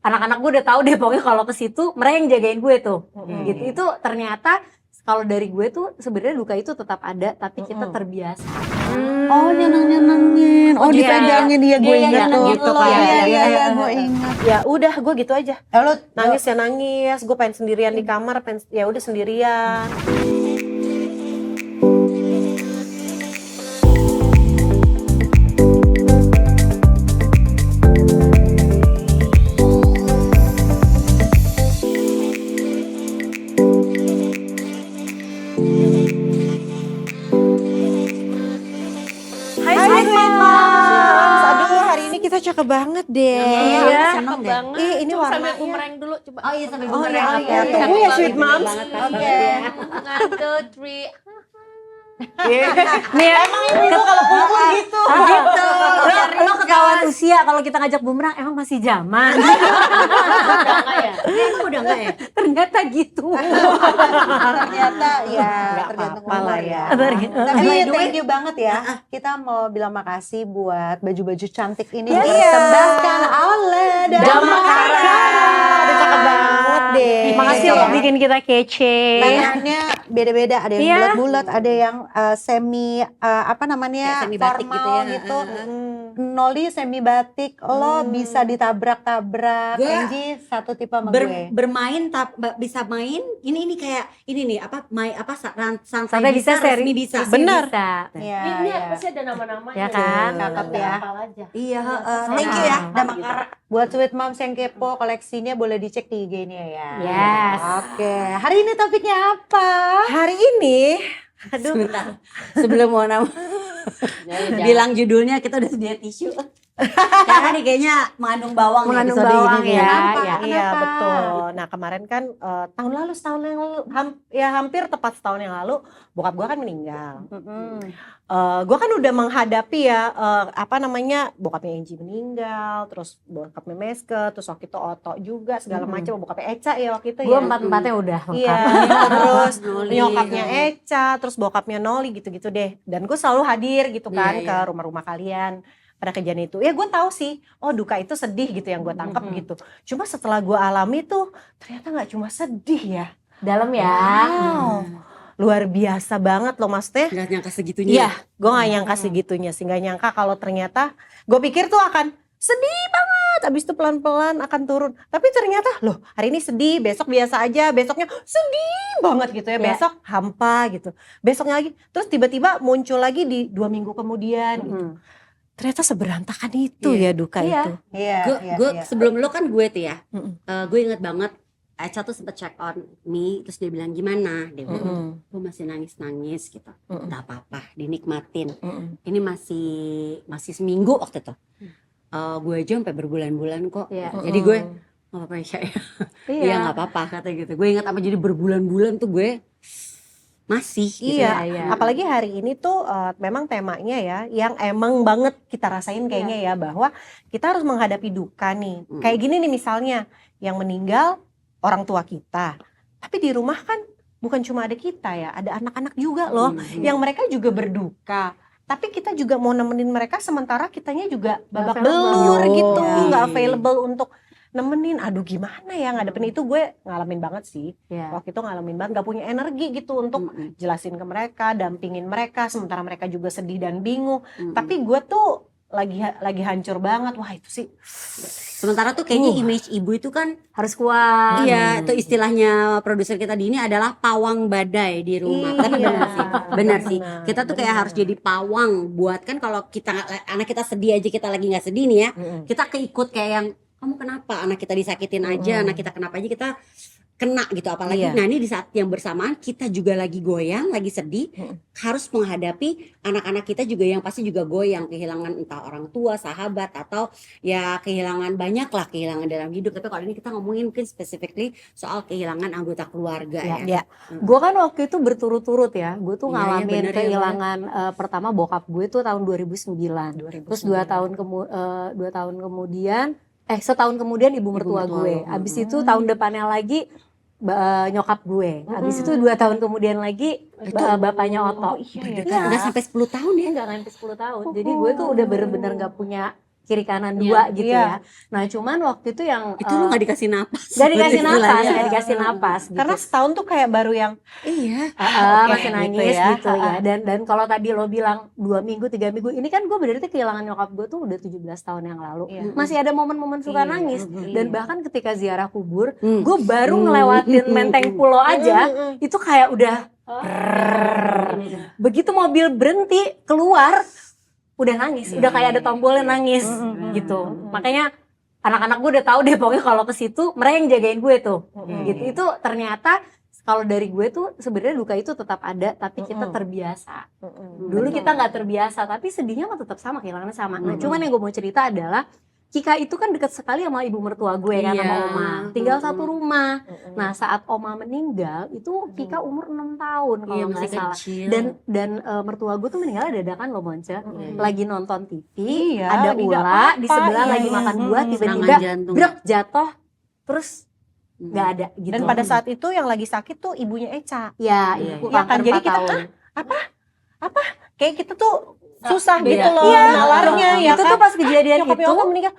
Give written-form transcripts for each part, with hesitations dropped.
anak-anak gue udah tahu deh pokoknya kalau ke situ mereka yang jagain gue tuh. Gitu. Itu ternyata kalau dari gue tuh sebenarnya duka itu tetap ada tapi kita terbiasa. Oh, nyeneng-nyenengin. Oh, dipegangin dia, gue ingat tuh. gitu kan. Iya, gue ingat. Ya udah, gue gitu aja. Lalu Nangis ya nangis, gue pengen sendirian di kamar, ya udah sendirian. Hai Sweet Moms. Aduh, hari ini kita cakep banget deh. Iya, seneng deh. Ih, ini Coba warnanya. sambil bumerang dulu coba. Oh iya, sampai Oh bumerang. ya, Oke, oke. tunggu ya Sweet Moms. Oke. 1, 2, 3. Nih emang ibu kalau pukul gitu. Gitu. Lo ketahuan usia kalau kita ngajak bumerang emang masih zaman. Emang udah enggak ya? Ternyata gitu. Ternyata ya, Nggak tergantung apa-apa lah umur ya. Tapi by the way, thank you banget ya. Kita mau bilang makasih buat baju-baju cantik ini Iya. dipersembahkan oleh Damakara. Udah cakep banget deh. Makasih Iya. lo bikin kita kece. Bahannya beda-beda, ada yang Iya. bulat-bulat, ada yang semi apa namanya Kayak semi batik formal gitu ya. gitu. Noli semi batik, lo bisa ditabrak-tabrak. Gue Angie satu tipe sama gue. bermain bisa main ini kayak ini nih apa santai Sampai bisa seri. resmi bisa. Bener. Bisa. Iya, Ini iya. pasti ada nama-namanya. Ya kan? Cakep ya. Iya, thank you ya Damakara. Buat Sweet Moms yang kepo koleksinya boleh dicek di IG-nya ya. Yes. Oke, hari ini topiknya apa? Hari ini, Sebentar. Sebelum mau bilang judulnya kita udah sedia tisu. Karena nih kayaknya mengandung bawang Mengandung episode bawang ini. ya. Kenapa? ya. iya Kenapa? betul. Nah kemarin kan tahun lalu, setahun yang lalu, hampir tepat setahun yang lalu, bokap gue kan meninggal. Gue kan udah menghadapi ya apa namanya bokapnya Angie meninggal, terus bokapnya Meske, terus waktu itu Oto juga segala macam, bokapnya Eca ya waktu itu Gue ya. empat-empatnya udah Iya, lengkap. terus Noli. nyokapnya Eca, terus bokapnya Noli gitu-gitu deh. Dan gue selalu hadir gitu kan Iya, ke iya. rumah-rumah kalian pada kejadian itu. Ya gue tahu sih, oh duka itu sedih gitu yang gue tangkap gitu. Cuma setelah gue alami tuh ternyata nggak cuma sedih ya. Dalam ya. Wow, luar biasa banget loh Mas Teh. Nggak nyangka segitunya. Iya, gue gak nyangka segitunya sih, gak nyangka kalau ternyata gue pikir tuh akan sedih banget, abis itu pelan-pelan akan turun. Tapi ternyata loh hari ini sedih, besok biasa aja, besoknya sedih banget gitu ya, Iya. besok hampa gitu. Besoknya lagi, terus tiba-tiba muncul lagi di 2 minggu kemudian gitu. Ternyata seberantakan itu ya duka Iya. itu. Iya, Gue iya. sebelum lo kan gue tuh ya. Mm-mm. Gue inget banget Eca tuh sempet check on me, terus dia bilang gimana? Dia bilang, gue masih nangis-nangis gitu. Gak apa-apa, dinikmatin. Ini masih seminggu waktu itu. Gue aja sampai berbulan-bulan kok. Iya. Jadi gue nggak apa-apa ya, Sya, ya. Iya. Iya nggak apa-apa kata gitu. Gue ingat apa jadi berbulan-bulan tuh gue masih. Gitu Iya, ya. iya. apalagi hari ini tuh memang temanya ya yang emang banget kita rasain kayaknya ya bahwa kita harus menghadapi duka nih. Kayak gini nih misalnya yang meninggal orang tua kita. Tapi di rumah kan bukan cuma ada kita ya, ada anak-anak juga loh yang mereka juga berduka. Tapi kita juga mau nemenin mereka sementara kitanya juga babak belur available. gitu, Iya. nggak available untuk nemenin. Aduh gimana ya ngadepin itu, gue ngalamin banget sih. Iya. Waktu itu ngalamin banget, gak punya energi gitu untuk jelasin ke mereka, dampingin mereka, sementara mereka juga sedih dan bingung. Tapi gue tuh lagi hancur banget. Wah itu sih. Sementara tuh kayaknya image ibu itu kan Harus kuat. iya, itu istilahnya produser kita di ini adalah pawang badai di rumah. Tapi Iya. benar sih. Benar, Kita tuh kayak benar. harus jadi pawang buat kan kalau kita anak kita sedih aja kita lagi nggak sedih nih ya. Kita keikut kayak yang kamu kenapa anak kita disakitin aja, anak kita kenapa aja kita kena gitu apalagi. Iya. Nah ini di saat yang bersamaan kita juga lagi goyang, lagi sedih, harus menghadapi anak-anak kita juga yang pasti juga goyang, kehilangan entah orang tua, sahabat atau ya kehilangan banyak lah kehilangan dalam hidup. Tapi kalau ini kita ngomongin mungkin specifically soal kehilangan anggota keluarga ya. Ya. Gue kan waktu itu berturut-turut ya. Gue tuh Iya, iya, ngalamin bener ya, kehilangan pertama bokap gue tuh tahun 2009. Terus 2 tahun kemudian setahun kemudian ibu mertua mertua gue. lo. Abis itu tahun depannya lagi nyokap gue. Abis itu 2 tahun kemudian lagi bapaknya Oto. Iya. Nggak sampai 10 tahun ya. Enggak sampai 10 tahun. Jadi gue tuh udah bener-bener gak punya kiri kanan Iya, dua gitu iya. ya. Nah cuman waktu itu yang Itu lu gak dikasih napas. gak dikasih napas, Istilahnya. gak dikasih napas gitu. Karena setahun tuh kayak baru yang Iya. Oke, Masih nangis gitu gitu ya. ya. Dan kalau tadi lo bilang 2 minggu 3 minggu, ini kan gue berarti kehilangan nyokap gue tuh udah 17 tahun yang lalu. Iya. Masih ada momen-momen suka Iya, nangis. iya. Dan bahkan ketika ziarah kubur, Hmm. gue baru ngelewatin Menteng Pulo aja, itu kayak udah begitu mobil berhenti keluar udah nangis, udah kayak ada tombolnya nangis gitu. Makanya anak-anak gue udah tahu deh pokoknya kalau ke situ mereka yang jagain gue tuh. Gitu. Itu ternyata kalau dari gue tuh sebenarnya duka itu tetap ada tapi kita terbiasa. Dulu kita nggak terbiasa tapi sedihnya mah tetap sama, kehilangannya sama. Nah, cuman yang gue mau cerita adalah Kika itu kan dekat sekali sama ibu mertua gue kan, sama Iya. Oma. Tinggal satu rumah. Nah, saat Oma meninggal itu Kika umur 6 tahun kalau Iya, nggak masih salah. kecil. Dan mertua gue tuh meninggal dadakan loh Monce. Lagi nonton TV, Iya, ada lagi nggak Ula apa-apa, di sebelah iya, lagi iya. makan buah, Serangan tiba-tiba jantung. brek jatuh, terus nggak ada gitu. Dan pada saat itu yang lagi sakit tuh ibunya Eca. ya, Iya, ibu iya kan, kanker jadi 4 kita, tahun. Kayak kita tuh susah beda. gitu loh Iya. nalarnya ya Itu kan. tuh pas kejadian Nyokap itu, Yoga meninggal.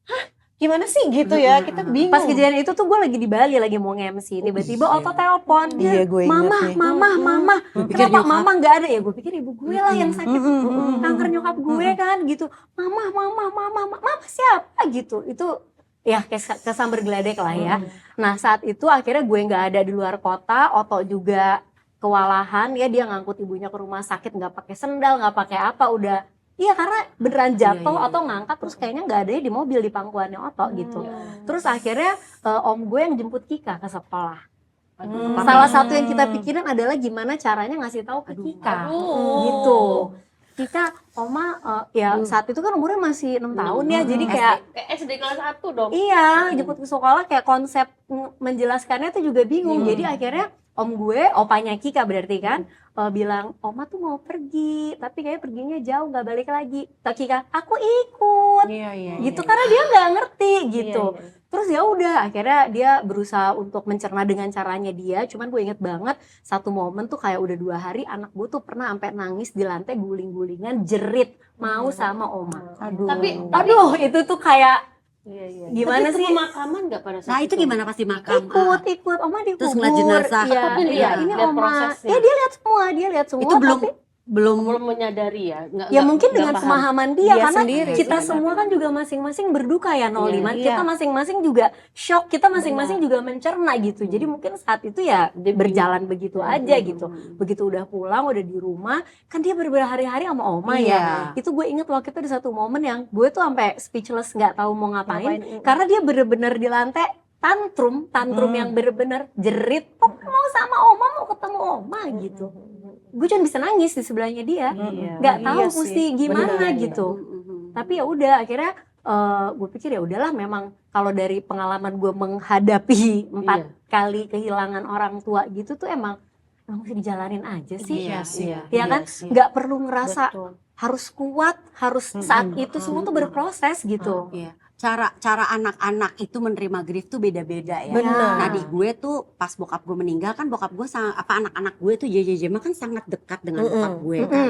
Hah? Gimana sih gitu ya? Kita bingung. pas kejadian itu tuh gue lagi di Bali lagi mau nge-MC, tiba-tiba Oto telepon, Iya, gue inget mama, nih. mama, pikir kenapa nyokap. mama nggak ada ya? Gue pikir ibu gue lah yang sakit, kanker nyokap gue kan gitu. Mama siapa gitu? Itu ya kayak kesamber geledek lah ya. Nah saat itu akhirnya gue nggak ada di luar kota, Oto juga kewalahan ya, dia ngangkut ibunya ke rumah sakit nggak pakai sendal, nggak pakai apa, udah. Iya karena beneran jatuh Iya. Oto ngangkat terus kayaknya nggak ada di mobil di pangkuannya Oto gitu. Terus akhirnya om gue yang jemput Kika ke sekolah. Salah satu yang kita pikirin adalah gimana caranya ngasih tahu ke Kika gitu. Kika, Oma ya saat itu kan umurnya masih 6 tahun ya, jadi kayak SD kelas 1 dong. iya jemput ke sekolah kayak konsep menjelaskannya tuh juga bingung. Jadi akhirnya om gue, opanya Kika berarti kan, bilang Oma tuh mau pergi, tapi kayak perginya jauh nggak balik lagi. Kika, aku ikut. Iya. Gitu karena dia nggak ngerti gitu. Terus ya udah akhirnya dia berusaha untuk mencerna dengan caranya dia. Cuman gue inget banget satu momen tuh kayak udah 2 hari anak gue tuh pernah sampai nangis di lantai guling-gulingan jerit mau sama Oma. Aduh itu tuh kayak gimana sih? Pemakaman nggak pada saat Nah itu gimana pasti makam? Ikut Oma dikubur. Terus ngeliat jenazah. Iya, Tapi iya ini lihat Oma. prosesnya. Ya dia lihat semua. Itu belum tapi belum belum menyadari ya? ya mungkin dengan paham. pemahaman dia Dia karena sendiri kita sih, semua kan juga masing-masing berduka ya Noliman. Iya. Kita masing-masing juga shock, kita masing-masing juga mencerna gitu. Jadi mungkin saat itu ya Dia berjalan begitu aja gitu. Begitu udah pulang, udah di rumah, kan dia berhari-hari sama Oma ya. Itu gue inget waktu itu di satu momen yang gue tuh sampai speechless nggak tahu mau ngapain. Karena dia bener-bener di lantai tantrum yang bener-bener jerit, oh mau sama Oma, mau ketemu Oma gitu. Gue cuma bisa nangis di sebelahnya dia, nggak tahu Iya sih. mesti gimana Bener, gitu. Tapi ya udah akhirnya gue pikir ya udahlah, memang kalau dari pengalaman gue menghadapi 4 kali kehilangan orang tua gitu tuh emang mesti dijalanin aja sih. Ya kan, nggak perlu ngerasa harus kuat, harus saat itu semua tuh berproses gitu. Iya. Cara anak-anak itu menerima grief tuh beda-beda ya. Benar. Nah di gue tuh pas bokap gue meninggal kan bokap gue anak-anak gue tuh JJ Jema kan sangat dekat dengan bokap gue kan.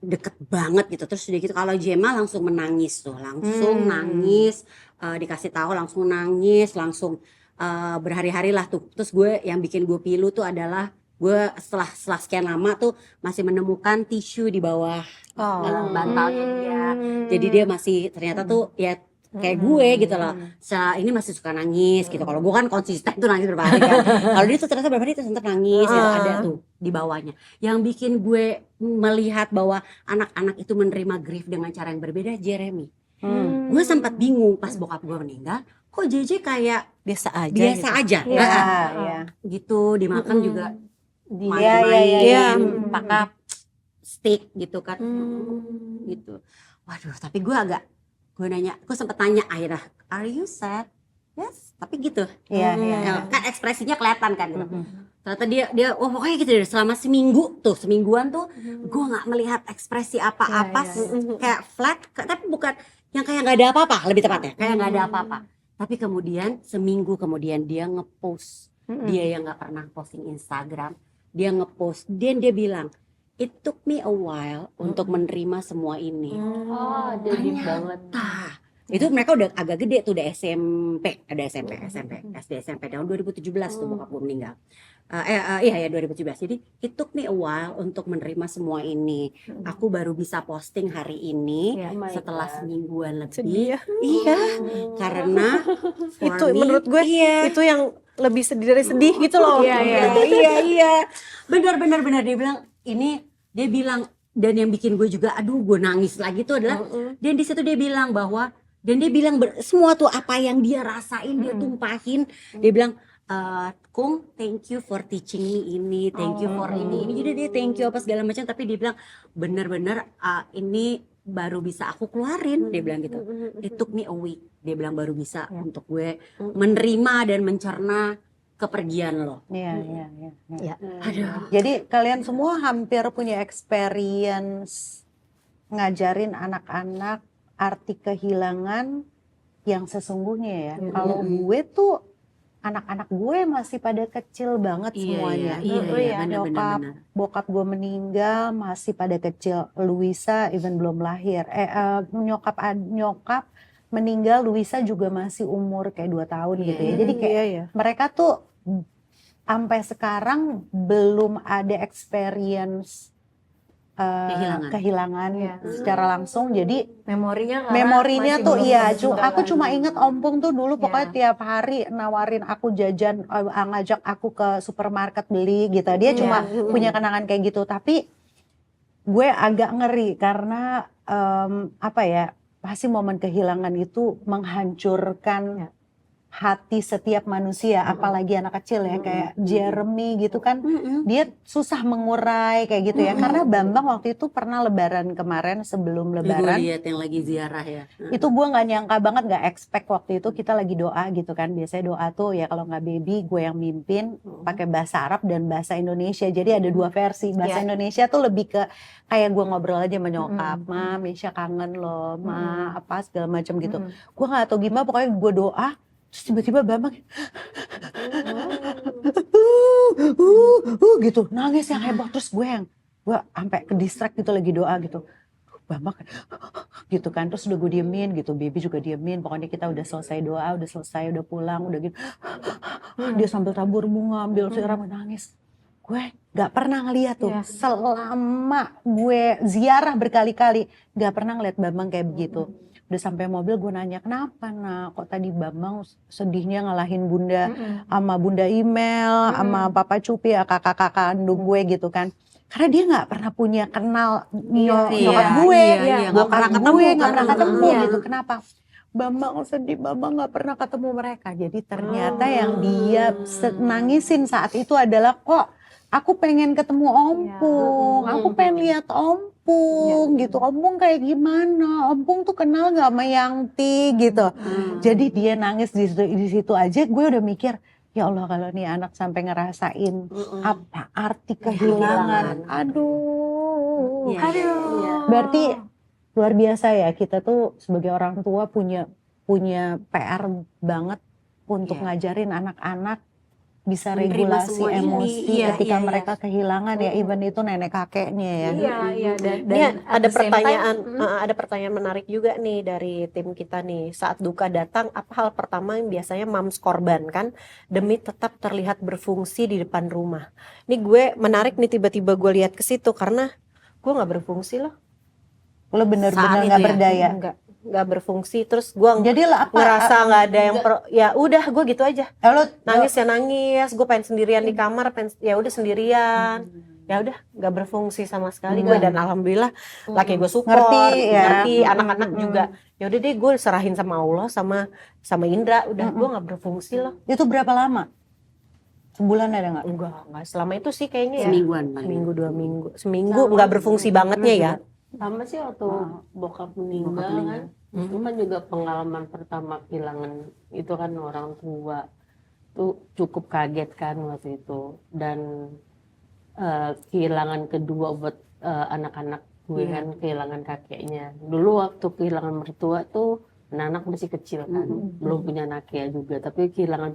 Deket banget gitu. Terus udah gitu kalau Jema langsung menangis tuh, langsung nangis, dikasih tahu langsung nangis, langsung berhari-hari lah tuh. Terus gue yang bikin gue pilu tuh adalah gue setelah sekian lama tuh masih menemukan tisu di bawah bantalnya dia. Jadi dia masih ternyata tuh ya kayak gue gitu loh. Ini masih suka nangis gitu. Kalau gue kan konsisten tuh nangis berapa hari kan. Kalau dia tuh ternyata berapa hari tuh tetap nangis gitu, ada tuh di bawahnya. Yang bikin gue melihat bahwa anak-anak itu menerima grief dengan cara yang berbeda, Jeremy. Gue sempat bingung pas bokap gue meninggal, kok JJ kayak Biasa aja. biasa aja. Iya. Gitu dimakan juga Iya. main-main pakai stick gitu kan. Gitu. Waduh, tapi gue sempet tanya akhirnya, are you sad? Yes, tapi gitu. Iya. Kan ekspresinya kelihatan kan gitu. Ternyata dia pokoknya gitu deh, selama semingguan tuh gue nggak melihat ekspresi apa-apa, kayak flat, tapi bukan yang kayak nggak ada apa-apa, lebih tepatnya kayak nggak ada apa-apa. Tapi kemudian seminggu kemudian dia ngepost, dia yang nggak pernah posting Instagram, dia ngepost dan dia bilang, it took me a while untuk menerima semua ini. Oh, dia deep banget. Nah, itu mereka udah agak gede tuh, udah SMP, SD SMP tahun 2017 tuh bokap gue meninggal. Iya 2017. Jadi it took me a while untuk menerima semua ini. Aku baru bisa posting hari ini Oh my setelah God. semingguan lebih. Sedih ya. Iya, karena for Itu me, menurut gue iya. itu yang lebih sedih dari sedih gitu loh. Iya. Benar dia bilang, dan yang bikin gue juga aduh gue nangis lagi tuh adalah dan di situ dia bilang bahwa semua tuh apa yang dia rasain dia tumpahin. Dia bilang Kung, thank you for teaching me ini, thank you for ini jadi dia thank you apa segala macam, tapi dia bilang bener-bener ini baru bisa aku keluarin, dia bilang gitu. It took me a week, dia bilang baru bisa untuk gue menerima dan mencerna kepergian lo. Iya. Aduh. Jadi kalian semua hampir punya experience ngajarin anak-anak arti kehilangan yang sesungguhnya ya. Kalau gue tuh anak-anak gue masih pada kecil banget semuanya. Iya, benar. Bokap gue meninggal masih pada kecil. Luisa even belum lahir. Nyokap meninggal, Luisa juga masih umur kayak 2 tahun gitu ya. Jadi kayak mereka tuh sampai sekarang belum ada experience kehilangan secara langsung. Jadi memorinya tuh aku cuma inget ompong tuh dulu pokoknya tiap hari nawarin aku jajan, ngajak aku ke supermarket beli gitu. Dia cuma punya kenangan kayak gitu. Tapi gue agak ngeri karena pasti momen kehilangan itu menghancurkan hati setiap manusia, apalagi anak kecil ya, kayak Jeremy gitu kan, dia susah mengurai kayak gitu ya. Karena Bambang waktu itu pernah lebaran kemarin, sebelum lebaran, Gue lihat yang lagi ziarah ya. itu gue nggak nyangka banget, nggak expect waktu itu kita lagi doa gitu kan. Biasanya doa tuh ya kalau nggak baby gue yang mimpin pakai bahasa Arab dan bahasa Indonesia. Jadi ada 2 versi. Bahasa Indonesia tuh lebih ke kayak gue ngobrol aja sama nyokap, Ma, Misha kangen loh, Ma, apa segala macam gitu. Gue nggak tahu gimana, pokoknya gue doa. Terus tiba-tiba Bambang gitu nangis yang heboh. Terus gue sampai ke distract gitu lagi doa gitu. Bambang gitu kan, terus udah gue diemin gitu, baby juga diemin. Pokoknya kita udah selesai doa, udah selesai, udah pulang, udah gitu. Dia sambil tabur bunga, ambil siram, nangis. Gue gak pernah ngeliat tuh selama gue ziarah berkali-kali, gak pernah ngeliat Bambang kayak begitu. Udah sampai mobil gue nanya, kenapa nak kok tadi Bambang sedihnya ngalahin bunda sama bunda email sama papa Cupi, kakak kandung gue gitu kan. Karena dia nggak pernah punya kenal nyokap gue, bokap gue nggak pernah ketemu gitu. Kenapa? Bambang sedih, Bambang nggak pernah ketemu mereka. Jadi ternyata yang dia nangisin saat itu adalah, kok aku pengen ketemu Ompung, aku pengen lihat Ompung gitu. Ompung kayak gimana? Ompung tuh kenal nggak sama Yangti gitu. Jadi dia nangis di situ aja. Gue udah mikir, ya Allah kalau nih anak sampai ngerasain apa arti kehilangan. Aduh. Berarti luar biasa ya, kita tuh sebagai orang tua punya PR banget untuk ngajarin anak-anak bisa Menerima regulasi semua ini. emosi ketika mereka kehilangan ya, even itu nenek kakeknya ya. Dan Ini at ada the same pertanyaan, time, ada pertanyaan menarik juga nih dari tim kita nih. Saat duka datang, apa hal pertama yang biasanya mams korbankan demi tetap terlihat berfungsi di depan rumah? Ini gue menarik nih, tiba-tiba gue lihat ke situ karena gue nggak berfungsi loh. Lo bener-bener Saat nggak itu ya? berdaya. Nggak berfungsi. Terus gue Jadi lah apa? ngerasa nggak ada yang ya udah gue gitu aja. Lo Nangis ya nangis, gue pengen sendirian di kamar, ya udah sendirian. Ya udah nggak berfungsi sama sekali gue, dan alhamdulillah laki gue support, ngerti, anak-anak juga. Ya udah deh gue serahin sama Allah, sama Indra, udah gue nggak berfungsi loh. itu berapa lama? Sebulan ada nggak? Enggak selama itu sih kayaknya ya. Semingguan paling. Seminggu 2 minggu, seminggu nggak berfungsi bangetnya ya. Sama sih waktu bokap meninggal kan, itu kan juga pengalaman pertama kehilangan itu kan orang tua, tuh cukup kaget kan waktu itu. Dan kehilangan kedua buat anak-anak gue kan, kehilangan kakeknya. Dulu waktu kehilangan mertua tuh anak masih kecil kan, belum punya Nakea juga, tapi kehilangan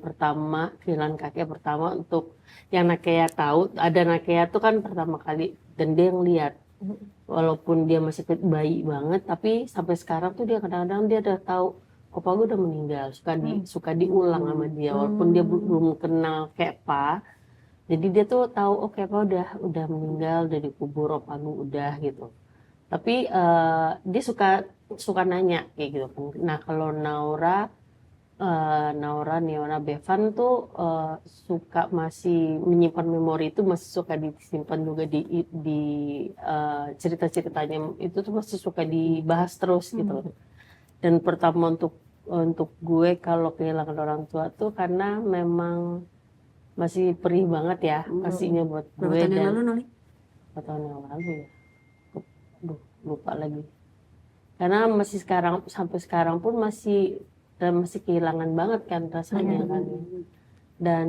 kakek pertama untuk yang Nakea tahu, ada Nakea tuh kan pertama kali, dan dia yang lihat, walaupun dia masih bayi banget, tapi sampai sekarang tuh dia kadang-kadang dia udah tahu, opa gue udah meninggal, suka diulang sama dia, walaupun dia belum kenal Kepa, jadi dia tuh tahu, oh Kepa udah meninggal, udah dikubur, opa gue udah gitu. Tapi dia suka nanya kayak gitu kan. Nah kalau Naura Bevan tuh suka masih menyimpan memori itu, masih suka disimpan juga di cerita-ceritanya itu tuh masih suka dibahas terus gitu. Dan pertama untuk gue kalau kehilangan orang tua tuh karena memang masih perih banget ya pastinya buat gue. Berapa tahun yang lalu, Noli? 4 tahun yang lalu ya. Lupa lagi. Karena masih sampai sekarang pun masih kehilangan banget kan rasanya kan. Dan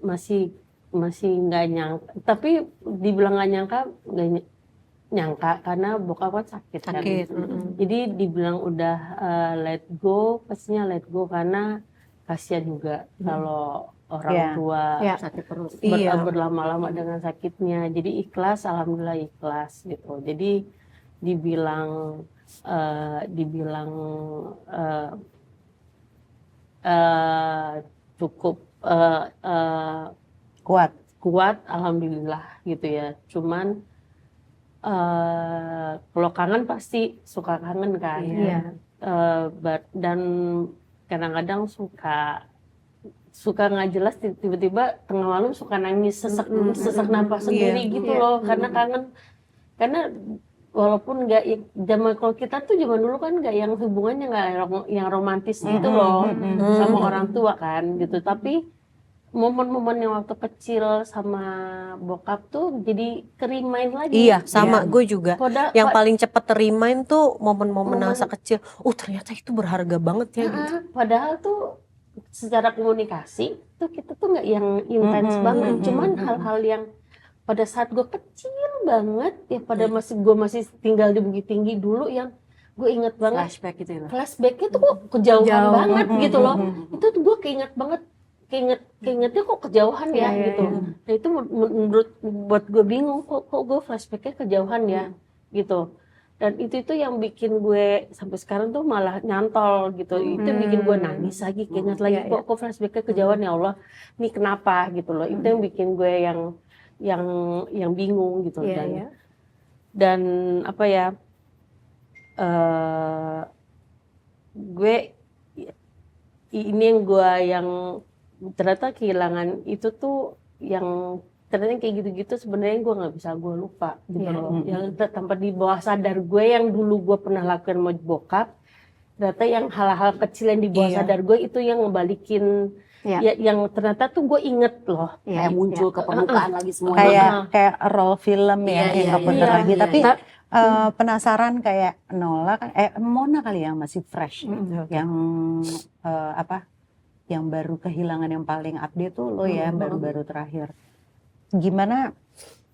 masih nggak nyangka. Tapi dibilang nggak nyangka karena bokap kan sakit kan. Jadi dibilang udah let go, pastinya let go karena kasihan juga kalau orang tua Sakit terus. berlama-lama dengan sakitnya. Jadi ikhlas, alhamdulillah ikhlas gitu. Jadi dibilang cukup kuat, alhamdulillah gitu ya. Cuman kalau kangen pasti suka kangen kan. Dan kadang-kadang suka nggak jelas, tiba-tiba tengah malam suka nangis, sesak napas sendiri gitu loh, karena kangen. Karena walaupun nggak kalau kita tuh zaman dulu kan nggak yang hubungannya nggak yang romantis gitu loh sama orang tua kan gitu, tapi momen-momen yang waktu kecil sama bokap tuh jadi kerimain lagi. Iya, sama gue juga. Yang paling cepat terimain tuh momen-momen masa kecil. Ternyata itu berharga banget ya. Gitu. Padahal tuh secara komunikasi tuh kita tuh nggak yang intens banget, cuman hal-hal yang pada saat gue kecil banget ya, gue masih tinggal di Bukit Tinggi dulu, yang gue inget banget flashbacknya tuh kok kejauhan banget gitu loh. Itu tuh gue keingetnya kok kejauhan ya gitu. Nah itu buat gue bingung, kok gue flashbacknya kejauhan ya gitu. Dan itu yang bikin gue sampai sekarang tuh malah nyantol gitu. Itu bikin gue nangis lagi, keinget lagi kok flashbacknya kejauhan, ya Allah ini kenapa gitu loh. Itu yang bikin gue yang bingung gitu. Dan apa ya, gue ini yang ternyata kehilangan itu tuh yang ternyata kayak gitu-gitu sebenarnya gue nggak bisa gue lupa gitu loh. Yang tanpa di bawah sadar gue yang dulu gue pernah lakukan sama bokap, ternyata yang hal-hal kecil yang di bawah sadar gue itu yang ngebalikin. Yang ternyata tuh gue inget loh, kayak muncul ke permukaan lagi semuanya. Kayak role film ya, yang keputar lagi. Tapi penasaran kayak Nola kan, Mona kali yang masih fresh, yang yang baru kehilangan yang paling update tuh lo ya, baru-baru terakhir. Gimana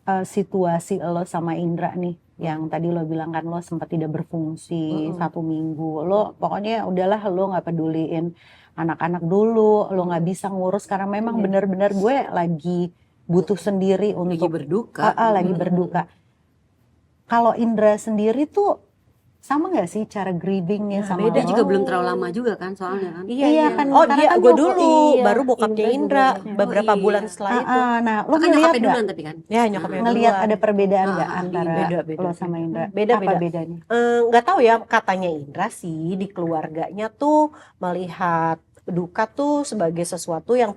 situasi lo sama Indra nih, yang tadi lo bilang kan lo sempat tidak berfungsi 1 minggu, lo pokoknya udahlah lo nggak peduliin anak-anak dulu, lo nggak bisa ngurus karena memang benar-benar gue lagi butuh sendiri untuk lagi berduka. Kalau Indra sendiri tuh sama nggak sih cara grievingnya sama beda lo? juga belum terlalu lama juga kan soalnya kan. Iya kan. Gue dulu baru bokapnya Indra beberapa bulan setelah itu. Nah, lo kan nyokapnya duluan tapi kan. Ya nyokapnya ngelihat ada perbedaan nggak antara beda. lo sama Indra? Beda. Apa bedanya? Nggak tahu ya, katanya Indra sih di keluarganya tuh melihat duka tuh sebagai sesuatu yang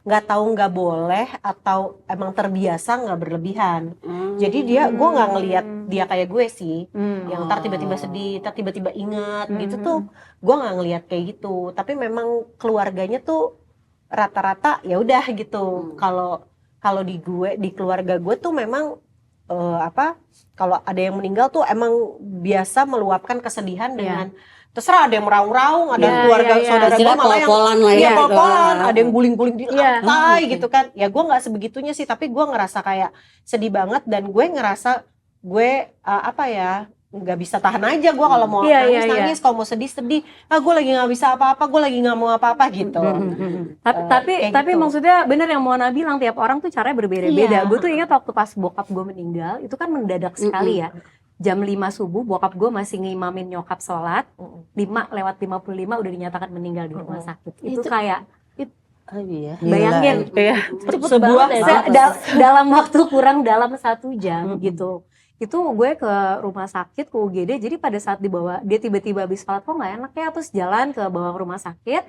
nggak boleh atau emang terbiasa nggak berlebihan. Jadi gue nggak ngelihat dia kayak gue sih, yang ntar tiba-tiba sedih, ntar tiba-tiba ingat gitu tuh, gue nggak ngelihat kayak gitu. Tapi memang keluarganya tuh rata-rata ya udah gitu. Kalau di keluarga gue tuh memang kalau ada yang meninggal tuh emang biasa meluapkan kesedihan dengan terserah, ada yang meraung-raung, ada keluarga saudara gue malah yang pol-polan, ada yang guling-guling di lantai gitu kan. Ya gue nggak sebegitunya sih, tapi gue ngerasa kayak sedih banget, dan gue ngerasa gue nggak bisa tahan aja gue kalau mau Iya, nangis iya, nangis, kalau mau sedih sedih. Gue lagi nggak bisa apa-apa, gue lagi nggak mau apa-apa gitu. Tapi kayak gitu. maksudnya bener yang Mona bilang, tiap orang tuh caranya berbeda-beda. Iya. Gue tuh ingat waktu pas bokap gue meninggal, itu kan mendadak sekali ya. Jam 5 subuh bokap gue masih ngimamin nyokap sholat, 5:55 udah dinyatakan meninggal di rumah sakit. Itu kayak Iya. bayangin ya. Sebuah dalam waktu kurang dalam 1 jam gitu. Itu gue ke rumah sakit, ke UGD, jadi pada saat dibawa, dia tiba-tiba habis sholat, kok nggak enak ya, terus jalan ke bawah rumah sakit.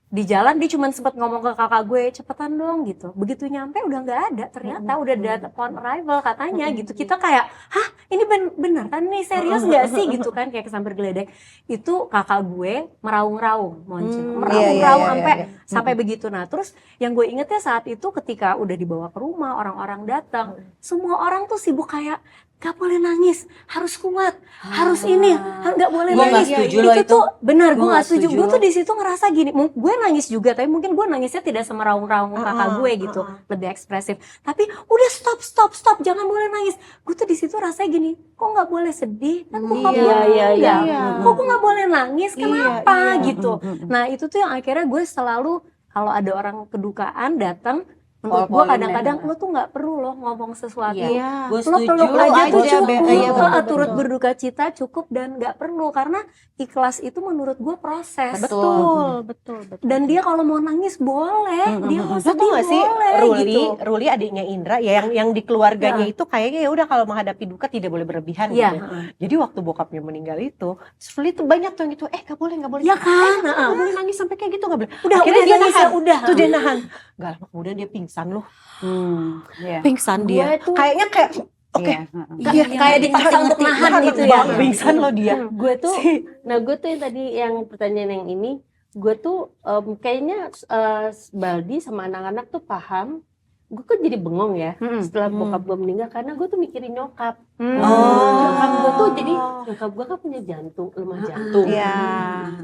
Di jalan dia cuma sempat ngomong ke kakak gue, cepetan dong gitu. Begitu nyampe udah nggak ada, ternyata udah ada on arrival katanya gitu. Kita kayak, hah ini beneran nih, serius nggak sih gitu kan, kayak kesambar geledek. Itu kakak gue meraung-raung, meraung-raung sampai begitu. Nah terus yang gue ingetnya saat itu ketika udah dibawa ke rumah, orang-orang datang, semua orang tuh sibuk kayak, gak boleh nangis, harus kuat, harus ini, nggak boleh Gua nggak nangis. setuju loh itu. tuh benar, gue Gua nggak nggak setuju. setuju. Gue tuh di situ ngerasa gini, gue nangis juga, tapi mungkin gue nangisnya tidak semeraung-raung kakak gue gitu, lebih ekspresif. Tapi udah stop, jangan boleh nangis. Gue tuh di situ rasanya gini, kok nggak boleh sedih? Kan bokap gue meninggal. Kok gue nggak boleh nangis? Kenapa gitu? Nah itu tuh yang akhirnya gue selalu kalau ada orang kedukaan datang, menurut gue Pol-polin kadang-kadang ya. lo tuh nggak perlu lo ngomong sesuatu. Iya. Gue Lo peluk setuju aja tuh aja, cukup, iya, betul, turut betul. berduka cita cukup, dan nggak perlu, karena ikhlas itu menurut gue proses. betul. Dan dia kalau mau nangis boleh, dia mau Lo tau sedih gak sih boleh gitu. Ruli adiknya Indra ya, yang di keluarganya itu kayaknya ya udah kalau menghadapi duka tidak boleh berlebihan Iya. gitu. Jadi waktu bokapnya meninggal itu, Ruli tuh banyak tuh yang gitu, gak boleh. Ya kan? Gak boleh nangis sampai kayak gitu, gak boleh. Udah Akhirnya dia nangis nahan. ya, udah. Tuh dia nahan. Gak lama kemudian dia pingsan loh. Iya. Pingsan dia. Gue tuh- Kayaknya kayak Oke. iya, kayak dipaksa untuk nahan gitu ya. Pingsan loh dia. Gue tuh, gue tuh yang tadi yang pertanyaan yang ini, gue tuh kayaknya Baldi sama anak-anak tuh paham. Gue kan jadi bengong ya setelah bokap gue meninggal, karena gue tuh mikirin nyokap. Nyokap gue tuh jadi, nyokap gue kan punya lemah jantung. Iya.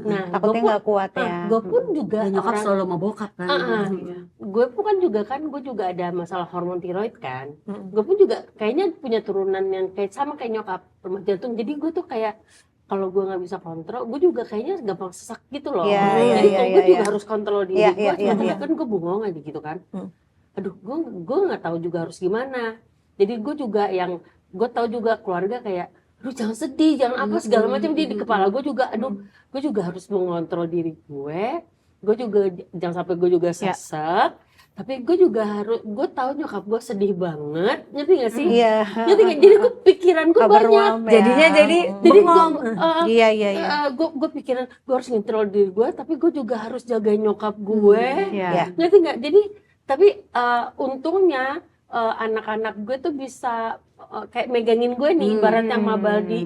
Nah, Takutnya nggak kuat ya. gue pun juga Dan nyokap orang, selalu mau bokap kan. gue pun kan juga gue juga ada masalah hormon tiroid kan. Gue pun juga kayaknya punya turunan yang kayak sama kayak nyokap, lemah jantung. Jadi gue tuh kayak kalau gue nggak bisa kontrol, gue juga kayaknya gampang sesak gitu loh. Iya, Jadi iya, kalau iya, gue juga iya. harus kontrol diri Iya, gue. iya, iya, Sementara iya. kan gue bengong aja gitu kan. Aduh, gue nggak tahu juga harus gimana. Jadi gue juga yang gue tahu juga keluarga kayak, aduh jangan sedih, jangan apa segala macam di kepala gue juga. Aduh, gue juga harus mengontrol diri gue. Gue juga jangan sampai gue juga sesek. Tapi gue juga harus, gue tahu nyokap gue sedih banget, ngerti gak sih? Iya. Ngerti gak? Jadi gue pikiran gue banyak. Overwhelm ya. Jadinya jadi Jadi Iya. gue pikiran gue harus ngontrol diri gue, tapi gue juga harus jagain nyokap gue. Iya. Ngerti nggak? Jadi tapi untungnya anak-anak gue tuh bisa kayak megangin gue nih, ibaratnya sama Baldi.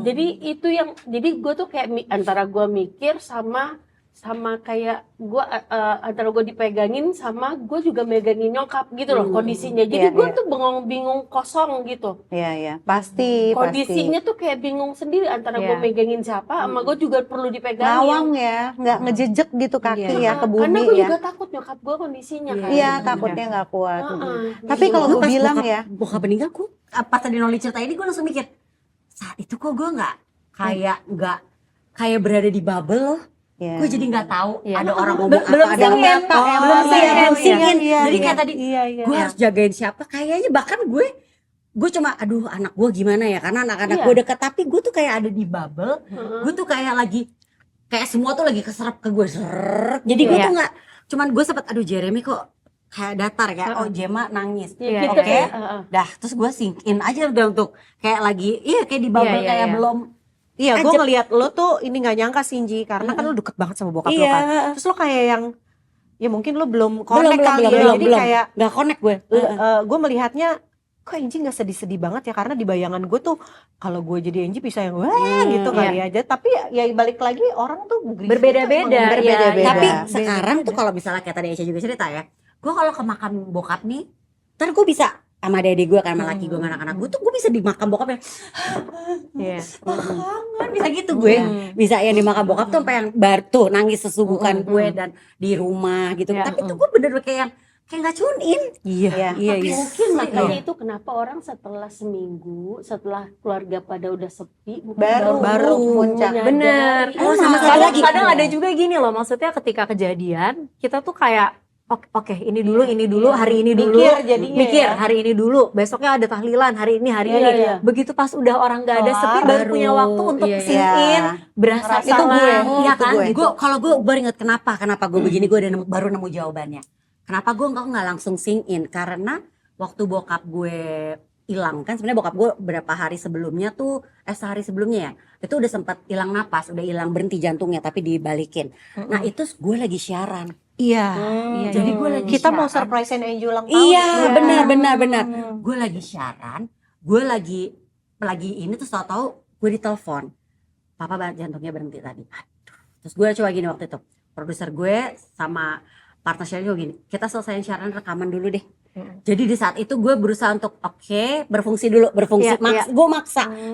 Jadi itu yang, jadi gue tuh kayak antara gue mikir sama kayak gue antara gue dipegangin sama gue juga megangin nyokap gitu loh kondisinya. Jadi Iya, gue iya. tuh bingung kosong gitu. Iya. Pasti. Kondisinya tuh kayak bingung sendiri antara gue Iya. megangin siapa sama gue juga perlu dipegangin. Ngawang ya, nggak ngejejek gitu kaki Iya. ya ke bumi Karena gue ya. juga takut nyokap gue kondisinya kan. Iya, takutnya nggak kuat. Tapi Gue kalau gue pas bilang ya, bokap meninggal, gue pas tadi Noli cerita ini, gue langsung mikir, saat itu kok gue nggak kayak berada di bubble loh. ya. Gue jadi nggak tahu Iya. ada orang ngomong Belum apa, ada singin. apa, Oh, belum iya, singin. iya, Jadi iya. kayak tadi, Iya. gue harus jagain siapa? Kayaknya bahkan gue cuma, aduh anak gue gimana ya? Karena anak-anak Iya. gue dekat, tapi gue tuh kayak ada di bubble. Gue tuh kayak lagi, kayak semua tuh lagi keserap ke gue. Jadi gue Iya. tuh nggak, cuman gue sempet, aduh Jeremy kok kayak datar kayak, oh Jema nangis. Iya, Oke, Kita dah terus gue sinkin aja udah untuk kayak lagi, iya kayak di bubble Iya, kayak iya. belum. Iya, gue Ajak. ngeliat lo tuh ini nggak nyangka Sinji, karena kan lo deket banget sama bokap lo kan. Terus lo kayak yang, ya mungkin lo belum connect kali ya, jadi kayak nggak connect gue. gue melihatnya, kok Enji nggak sedih-sedih banget ya, karena di bayangan gue tuh kalau gue jadi Enji bisa yang wah gitu kali aja. Tapi ya balik lagi orang tuh grief Berbeda-beda, itu emang berbeda-beda. iya. Tapi Beda. sekarang tuh kalau misalnya kayak tadi Aisyah juga cerita ya, gue kalau ke makam bokap nih, ntar gue bisa sama adik gue kan, sama laki gue, sama anak-anak gue tuh gue bisa di makam bokapnya, Iya. kangen, bisa gitu gue, bisa yang di makam bokap tuh sampai yang tuh nangis sesubukan gue dan di rumah gitu. Iya. Tapi tuh gue bener-bener kayak yang kayak nggak tune in. Iya. Mungkin makanya itu kenapa orang setelah seminggu, setelah keluarga pada udah sepi, mungkin Baru puncak. menyadari. Bener. Oh, sama sekali Kadang, lagi. kadang ada juga gini loh, maksudnya ketika kejadian kita tuh kayak oke, ini dulu, hari ini dulu, Mikir jadinya mikir ya. hari ini dulu, besoknya ada tahlilan, hari ini, Iya, ini. iya. Begitu pas udah orang nggak ada sepi, baru baru. punya waktu untuk Iya, sing iya. in, berasa Itu salah, gue, iya itu kan? gue. Gitu. Kalau gue baru inget kenapa gue begini, gue baru nemu jawabannya. Kenapa gue nggak langsung sing in? Karena waktu bokap gue hilang, kan sebenarnya bokap gue berapa hari sebelumnya tuh, sehari sebelumnya ya, itu udah sempat hilang napas, udah hilang berhenti jantungnya, tapi dibalikin. Nah itu gue lagi siaran. Iya. Iya. Jadi gue lagi Kita mau siaran. surprisein Angel ulang tahun. Iya, ya. benar. Gue lagi siaran, gue lagi ini terus tahu-tahu gue ditelepon. Papa jantungnya berhenti tadi. Aduh. Terus gue coba gini waktu itu. Produser gue sama partner siaran gue gini, kita selesaiin siaran rekaman dulu deh. Jadi di saat itu gue berusaha untuk berfungsi dulu, Iya, iya. Gue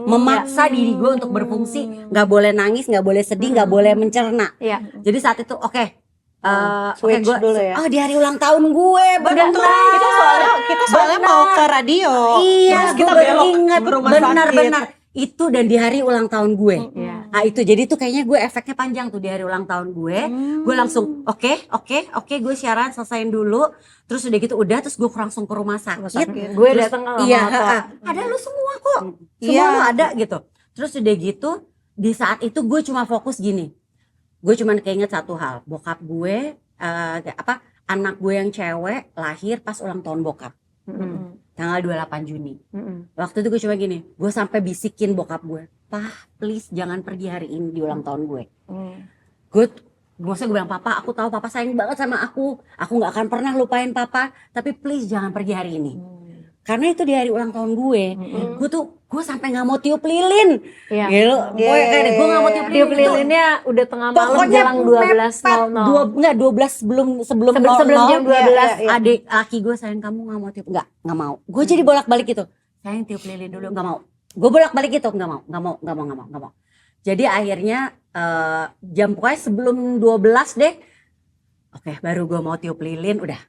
memaksa diri gue untuk berfungsi, nggak boleh nangis, nggak boleh sedih, nggak boleh mencerna. Iya. Jadi saat itu Switch gue, dulu ya. oh di hari ulang tahun gue, Betul. Kita soalnya mau ke radio. Iya, Terus gue kita baru belok ingat, ke rumah sakit. benar-benar itu dan di hari ulang tahun gue. Iya. Nah itu jadi tuh kayaknya gue efeknya panjang tuh di hari ulang tahun gue. Gue langsung oke, gue siaran selesaiin dulu. Terus udah gitu terus gue langsung ke rumah sakit. Gue Terus, datang iya, sama ada lu semua kok, semua Iya. lu ada gitu. Terus udah gitu di saat itu gue cuma fokus gini. Gue cuma keinget satu hal, bokap gue anak gue yang cewek lahir pas ulang tahun bokap. Tanggal 28 Juni. Waktu itu gue cuma gini, gue sampai bisikin bokap gue, "Pah, please jangan pergi hari ini di ulang tahun gue." Maksudnya gue bilang, "Papa, aku tahu papa sayang banget sama aku nggak akan pernah lupain papa, tapi please jangan pergi hari ini." Karena itu di hari ulang tahun gue, gue sampai nggak mau tiup lilin. Iya. Gitu. Gue nggak mau tiup lilin. Tiup lilinnya udah tengah malam Pokoknya jelang 12.00. 12 sebelum Sebelum jam 12. Adik laki gue, sayang kamu nggak mau tiup, nggak mau. Gue jadi bolak-balik gitu, sayang tiup lilin dulu, nggak mau. Gue bolak-balik gitu, nggak mau. Jadi akhirnya pokoknya sebelum 12 deh, oke, baru gue mau tiup lilin udah.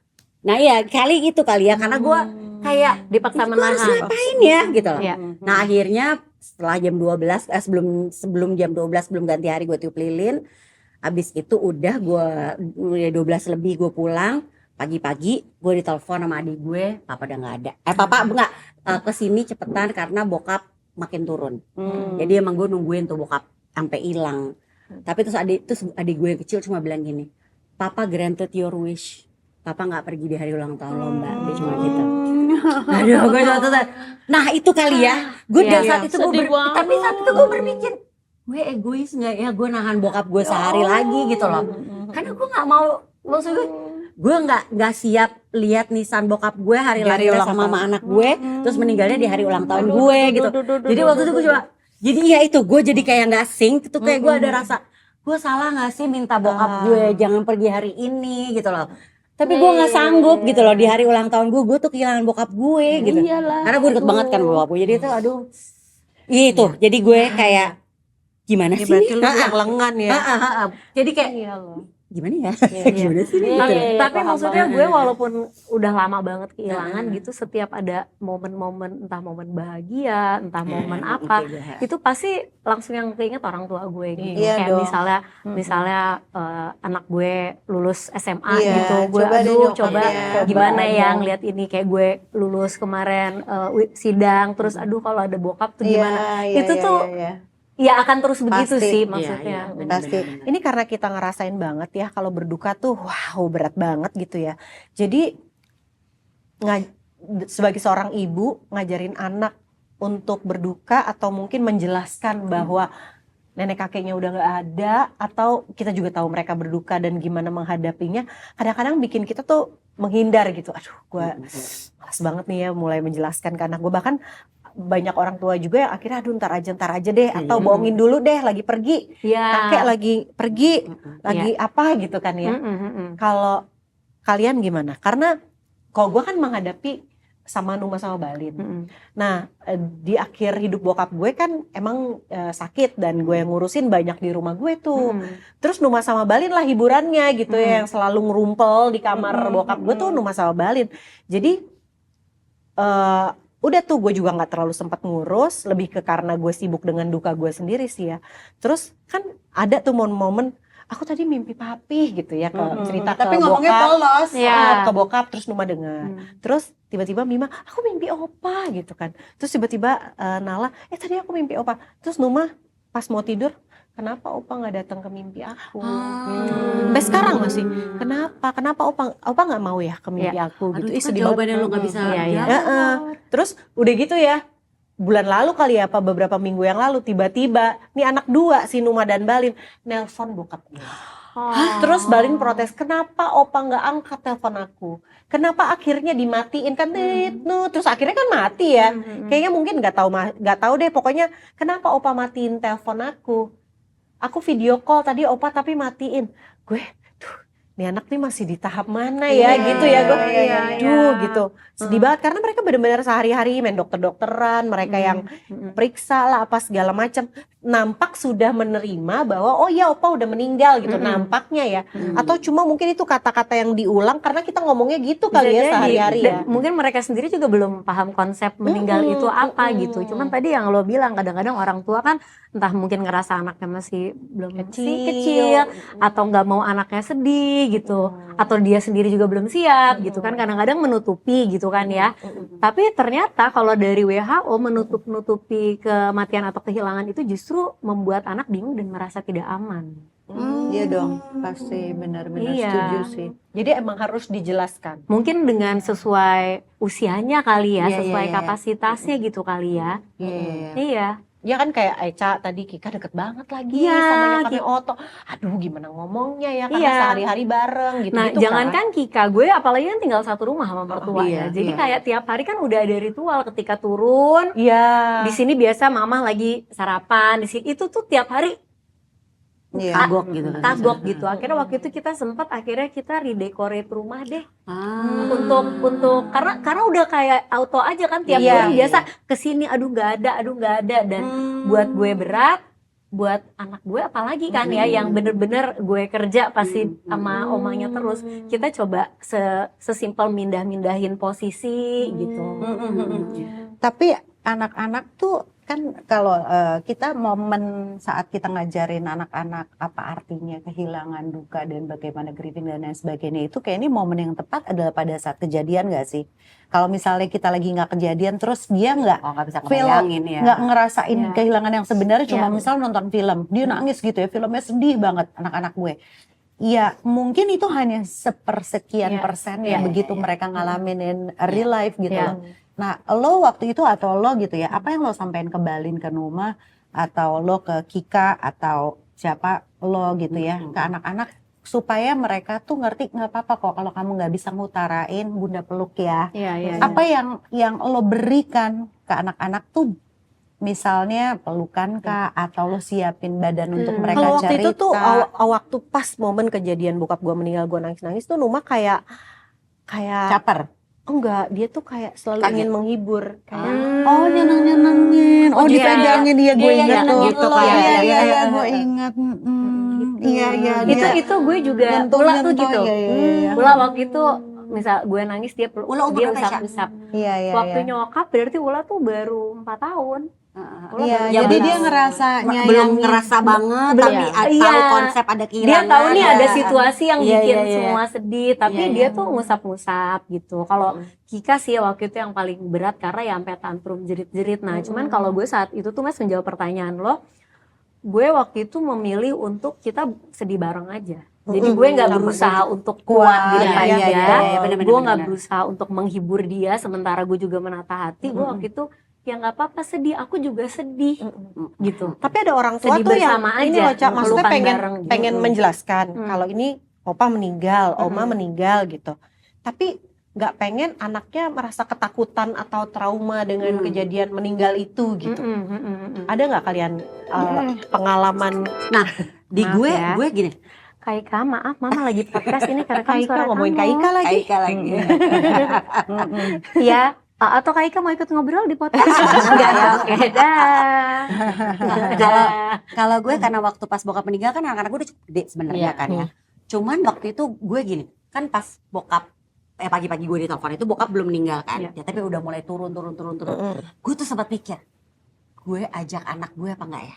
Nah iya kali ya, karena gue kayak Dipaksa gue harus menahan. ngapain ya gitu loh. Iya. Nah akhirnya setelah jam 12 sebelum jam 12 belum ganti hari gue tiup lilin. Habis itu udah gue 12 lebih gue pulang, pagi-pagi gue ditelepon sama adik gue, papa udah nggak ada. Papa enggak kesini cepetan karena bokap makin turun. Jadi emang gue nungguin tuh bokap sampai hilang. Tapi terus adik gue yang kecil cuma bilang gini, "Papa granted your wish. Papa nggak pergi di hari ulang tahun lo, Mbak." Dia cuma gitu. Aduh, gue nah itu kali ya. Gue dari saat itu tapi saat itu gue berpikir, gue egois nggak ya, gue nahan bokap gue sehari lagi gitu loh. Karena gue nggak mau, maksudnya gue nggak siap lihat nisan bokap gue hari lahirnya sama anak gue, terus meninggalnya di hari ulang tahun gue gitu. Jadi waktu itu gue jadi ya itu gue jadi kayak nggak sync, itu kayak gue ada rasa gue salah nggak sih minta bokap gue jangan pergi hari ini gitu loh. Tapi gue nggak sanggup gitu loh di hari ulang tahun gue tuh kehilangan bokap gue gitu. Iyalah. Karena gue deket banget kan bokap gue, jadi itu aduh. Itu jadi gue kayak gimana Ya, sih? berarti lu yang lengan ya. Jadi kayak Iya loh. gimana ya? Iya. Gimana sih? Iya, Tapi, iya, tapi paham maksudnya banget. gue walaupun udah lama banget kehilangan gitu, setiap ada momen-momen, entah momen bahagia, entah momen apa, itu pasti langsung yang keinget orang tua gue gitu. Iya Kayak dong. misalnya anak gue lulus SMA Iya, gitu, gue coba deh coba nyokapnya. gimana Coba ya dong. ngeliat ini, kayak gue lulus kemarin sidang, terus aduh kalau ada bokap tuh gimana. Iya, Itu iya, tuh iya. ya akan terus begitu Pasti. sih Iya, maksudnya. Pasti. Ini karena kita ngerasain banget ya kalau berduka tuh wow berat banget gitu ya. Jadi sebagai seorang ibu ngajarin anak untuk berduka atau mungkin menjelaskan bahwa nenek kakeknya udah gak ada, atau kita juga tahu mereka berduka dan gimana menghadapinya, kadang-kadang bikin kita tuh menghindar gitu. Aduh gue malas banget nih ya mulai menjelaskan ke anak gue. Bahkan banyak orang tua juga yang akhirnya aduh ntar aja deh, atau bohongin dulu deh lagi pergi, Iya. kakek lagi pergi, lagi apa gitu kan ya. Kalau kalian gimana? Karena kalau gue kan menghadapi sama Numa sama Balin. Mm-mm. Nah, di akhir hidup bokap gue kan emang sakit dan gue yang ngurusin banyak di rumah gue tuh. Terus Numa sama Balin lah hiburannya gitu ya, yang selalu ngerumpel di kamar bokap gue tuh Numa sama Balin. Jadi udah tuh gue juga nggak terlalu sempat ngurus, lebih ke karena gue sibuk dengan duka gue sendiri sih ya. Terus kan ada tuh momen-momen aku tadi mimpi papi gitu ya, cerita Tapi ke ngomongnya bokap. polos. Iya. Ke bokap terus Numa dengar. Terus tiba-tiba Mima, aku mimpi opa gitu kan. Terus tiba-tiba Nala, tadi aku mimpi opa. Terus Numa pas mau tidur, kenapa opa nggak datang ke mimpi aku? Sampai sekarang masih, kenapa opa nggak mau ya ke mimpi aku Aduh, gitu. itu kan Sedih jawaban banget. yang lo gak bisa Iya, iya. jawab. Terus udah gitu ya, bulan lalu kali ya, apa beberapa minggu yang lalu tiba-tiba nih anak dua si Numa dan Balin nelpon bokap gue. Terus Balin protes, kenapa opa nggak angkat telepon aku? Kenapa akhirnya dimatiin kan? Terus akhirnya kan mati ya. Kayaknya mungkin nggak tahu deh. Pokoknya kenapa opa matiin telepon aku? Aku video call tadi opa tapi matiin. Gue, nih anak nih masih di tahap mana ya gitu ya gue. Gitu. Sedih banget karena mereka benar-benar sehari-hari main dokter-dokteran, mereka yang periksa lah apa segala macam. Nampak sudah menerima bahwa oh ya opa udah meninggal gitu, nampaknya ya. Atau cuma mungkin itu kata-kata yang diulang karena kita ngomongnya gitu kali ya sehari-hari ya. Dan mungkin mereka sendiri juga belum paham konsep meninggal itu apa gitu. Cuman tadi yang lo bilang kadang-kadang orang tua kan entah mungkin ngerasa anaknya masih belum kecil atau nggak mau anaknya sedih gitu, atau dia sendiri juga belum siap gitu kan, kadang-kadang menutupi gitu kan ya. Tapi ternyata kalau dari WHO menutup-nutupi kematian atau kehilangan itu justru membuat anak bingung dan merasa tidak aman. Iya dong, pasti benar-benar Iya. setuju sih. Jadi emang harus dijelaskan. Mungkin dengan sesuai usianya kali ya, Iya, sesuai iya, iya. kapasitasnya gitu kali ya. Iya. Iya. Ya kan kayak Eca tadi, Kika deket banget lagi Iya, sama nyokapnya Oto. Aduh gimana ngomongnya ya, karena Iya. sehari-hari bareng gitu. Nah, jangankan Kika, gue apalagi kan tinggal satu rumah sama mertua iya, ya. Jadi iya. kayak tiap hari kan udah ada ritual ketika turun. Iya. Di sini biasa mama lagi sarapan, di sini itu tuh tiap hari Iya. Kagok gitu kan. kagok gitu. Akhirnya waktu itu kita sempat kita redecorate rumah deh. Ah. Untuk karena udah kayak auto aja kan tiap Iya. bulan biasa kesini aduh nggak ada dan buat gue berat, buat anak gue apalagi kan ya yang bener-bener gue kerja pasti sama omanya terus. Kita coba sesimpel mindahin posisi gitu. Tapi anak-anak tuh kan kalau kita momen saat kita ngajarin anak-anak apa artinya kehilangan, duka dan bagaimana grieving dan lain sebagainya, itu kayak ini momen yang tepat adalah pada saat kejadian gak sih? Kalau misalnya kita lagi nggak kejadian terus dia nggak Nggak bisa feel, kebayangin ya. nggak ngerasain Iya. kehilangan yang sebenarnya, cuma Iya. misal nonton film dia nangis gitu ya, filmnya sedih banget anak-anak gue. Ya mungkin itu hanya sepersekian Iya. persen Iya, yang begitu mereka ngalamin in real life gitu Iya. loh. Nah lo waktu itu atau lo gitu ya, apa yang lo sampein ke Balin, ke Numa, atau lo ke Kika atau siapa lo gitu ya, ke anak-anak supaya mereka tuh ngerti nggak apa-apa kok kalau kamu nggak bisa ngutarain, bunda peluk ya. Iya. Apa yang lo berikan ke anak-anak tuh, misalnya pelukan kah atau lo siapin badan untuk mereka Kalau waktu cerita? itu tuh waktu pas momen kejadian bokap gue meninggal, gue nangis-nangis tuh Numa kayak caper. enggak, dia tuh kayak selalu Kaget. ingin menghibur kayak Oh nyenang-nyenangin, oh Iya. dipegangin dia, gue Iya, ingat iya, tuh. gitu Iya kayak. iya gue ingat. Iya iya. Itu gue juga Ula tuh gitu. Iya. Ula waktu itu misal gue nangis dia peluk, Ula umur dia berapa, Sya? usap-usap. Iya. Waktu nyokap berarti Ula tuh baru 4 tahun. Ula Iya, baru jadi 11. dia ngerasanya belum yang ngerasa banget Belum. tapi Iya. tahu konsep ada kehilangan. Dia tahu nih ada Iya. situasi yang Iya, bikin iya, iya. semua sedih, tapi Iya, dia iya. tuh ngusap-ngusap gitu. Kalau Kika sih waktu itu yang paling berat karena ya sampai tantrum jerit-jerit. Nah, cuman kalau gue saat itu tuh Mas menjawab pertanyaan lo, gue waktu itu memilih untuk kita sedih bareng aja. Jadi gue nggak berusaha untuk kuat di depan Iya, dia. iya, benar-benar, Gue nggak benar. berusaha untuk menghibur dia, sementara gue juga menata hati. Gue waktu itu ya nggak apa-apa sedih, aku juga sedih gitu. tapi ada orang tua Sedih tuh yang bersama ini aja, loh Cak, maksudnya pelukan pengen bareng gitu. pengen menjelaskan kalau ini opa meninggal, oma meninggal gitu. Tapi nggak pengen anaknya merasa ketakutan atau trauma dengan kejadian meninggal itu gitu. Ada nggak kalian pengalaman Di Maaf gue ya. gue gini. Kaika, maaf mama lagi podcast ini karena Kaika, ngomongin Kaika lagi? Kaika lagi. Iya, Atau Kak Ika mau ikut ngobrol di podcast? Enggak ya, oke, dah. Kalau gue karena waktu pas bokap meninggal kan anak-anak gue udah cukup gede sebenarnya Iya. kan ya. Cuman waktu itu gue gini, kan pas bokap pagi-pagi gue ditelepon itu bokap belum meninggal kan. Iya. Ya tapi udah mulai turun. Gue tuh sempat pikir, gue ajak anak gue apa enggak ya?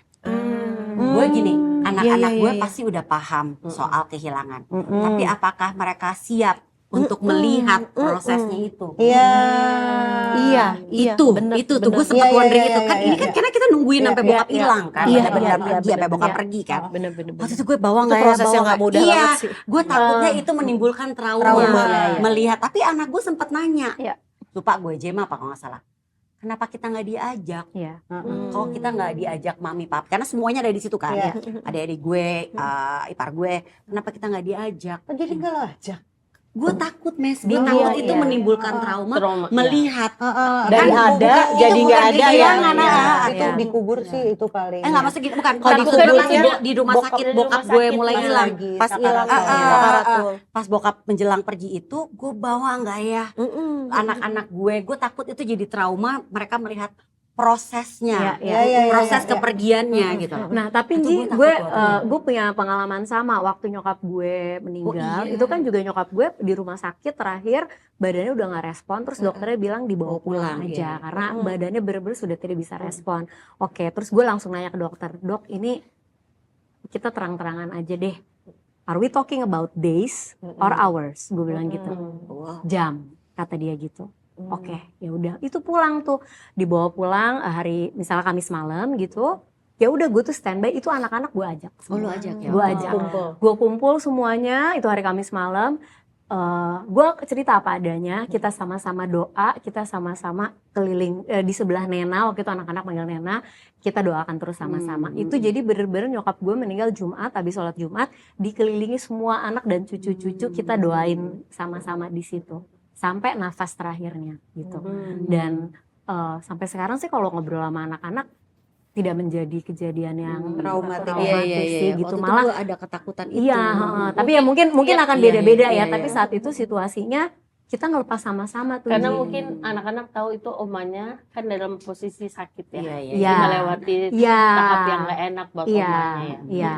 Gue gini, anak-anak gue pasti udah paham soal kehilangan. Tapi apakah mereka siap untuk melihat prosesnya itu? Iya, Itu tuh gue sempat wondering itu kan. Ini kan karena kita nungguin sampai bokap hilang kan, benar-benar pergi, sampai bokap pergi kan. bener-bener. Waktu itu gue bawa Itu nggak ya, proses yang bawa nggak mudah iya, banget sih. gue takutnya itu menimbulkan trauma, Trauma. melihat. Tapi anak gue sempat nanya, Iya. lupa gue Jema apa kalau nggak salah. Kenapa kita nggak diajak? Iya. Kalau kita nggak diajak mami pap, karena semuanya ada di situ kan. Iya. Adik-adik gue, ipar gue, kenapa kita nggak diajak? Jadi enggak lo aja. Gue takut mes, gue Iya, takut iya, itu iya. menimbulkan trauma, Trauma, melihat. Dari Kan ada bukan- jadi itu nggak bukan ada ya. kehilangan, Iya. Itu Iya. dikubur sih itu paling. Nggak maksud gitu, bukan. Kalau Takut dikuburnya di rumah bokap- sakit di bokap rumah gue sakit mulai pas hilang. Pas hilang Sakaratul. Pas bokap menjelang pergi itu, gue bawa nggak ya anak-anak gue takut itu jadi trauma, mereka melihat prosesnya, Iya, proses kepergiannya gitu. Nah tapi Itu Ji, gue takut gue waktu gue punya pengalaman sama waktu nyokap gue meninggal. Oh, iya. Itu kan juga nyokap gue di rumah sakit terakhir badannya udah nggak respon, terus dokternya bilang dibawa pulang aja iya. karena badannya bener-bener sudah tidak bisa respon. Oke, terus gue langsung nanya ke dokter, dok ini kita terang-terangan aja deh. Are we talking about days or hours? Gue bilang gitu. Wow. Jam, kata dia gitu. Oke, ya udah. Itu pulang tuh, dibawa pulang hari misalnya Kamis malam gitu. Ya udah gue tuh standby, itu anak-anak gue ajak. Oh, lu ajak ya? Gue ajak. Kumpul. Gue kumpul semuanya itu hari Kamis malam. Gue cerita apa adanya, kita sama-sama doa, kita sama-sama keliling di sebelah Nena, waktu itu anak-anak manggil Nena, kita doakan terus sama-sama. Itu jadi bener-bener nyokap gue meninggal Jumat, habis sholat Jumat, dikelilingi semua anak dan cucu-cucu, kita doain sama-sama di situ sampai nafas terakhirnya gitu. Dan sampai sekarang sih kalau ngobrol sama anak-anak tidak menjadi kejadian yang Traumatik. sih gitu, Waktu malah itu gue ada ketakutan itu. iya, tapi ya mungkin akan Iya, beda-beda iya, ya. iya. Tapi saat itu situasinya kita ngelepas sama-sama tuh. Karena Ji. mungkin anak-anak tahu itu omanya kan dalam posisi sakit ya. Iya, iya. Iya. Melewati Iya. tahap yang gak enak buat Iya, omanya ya. iya.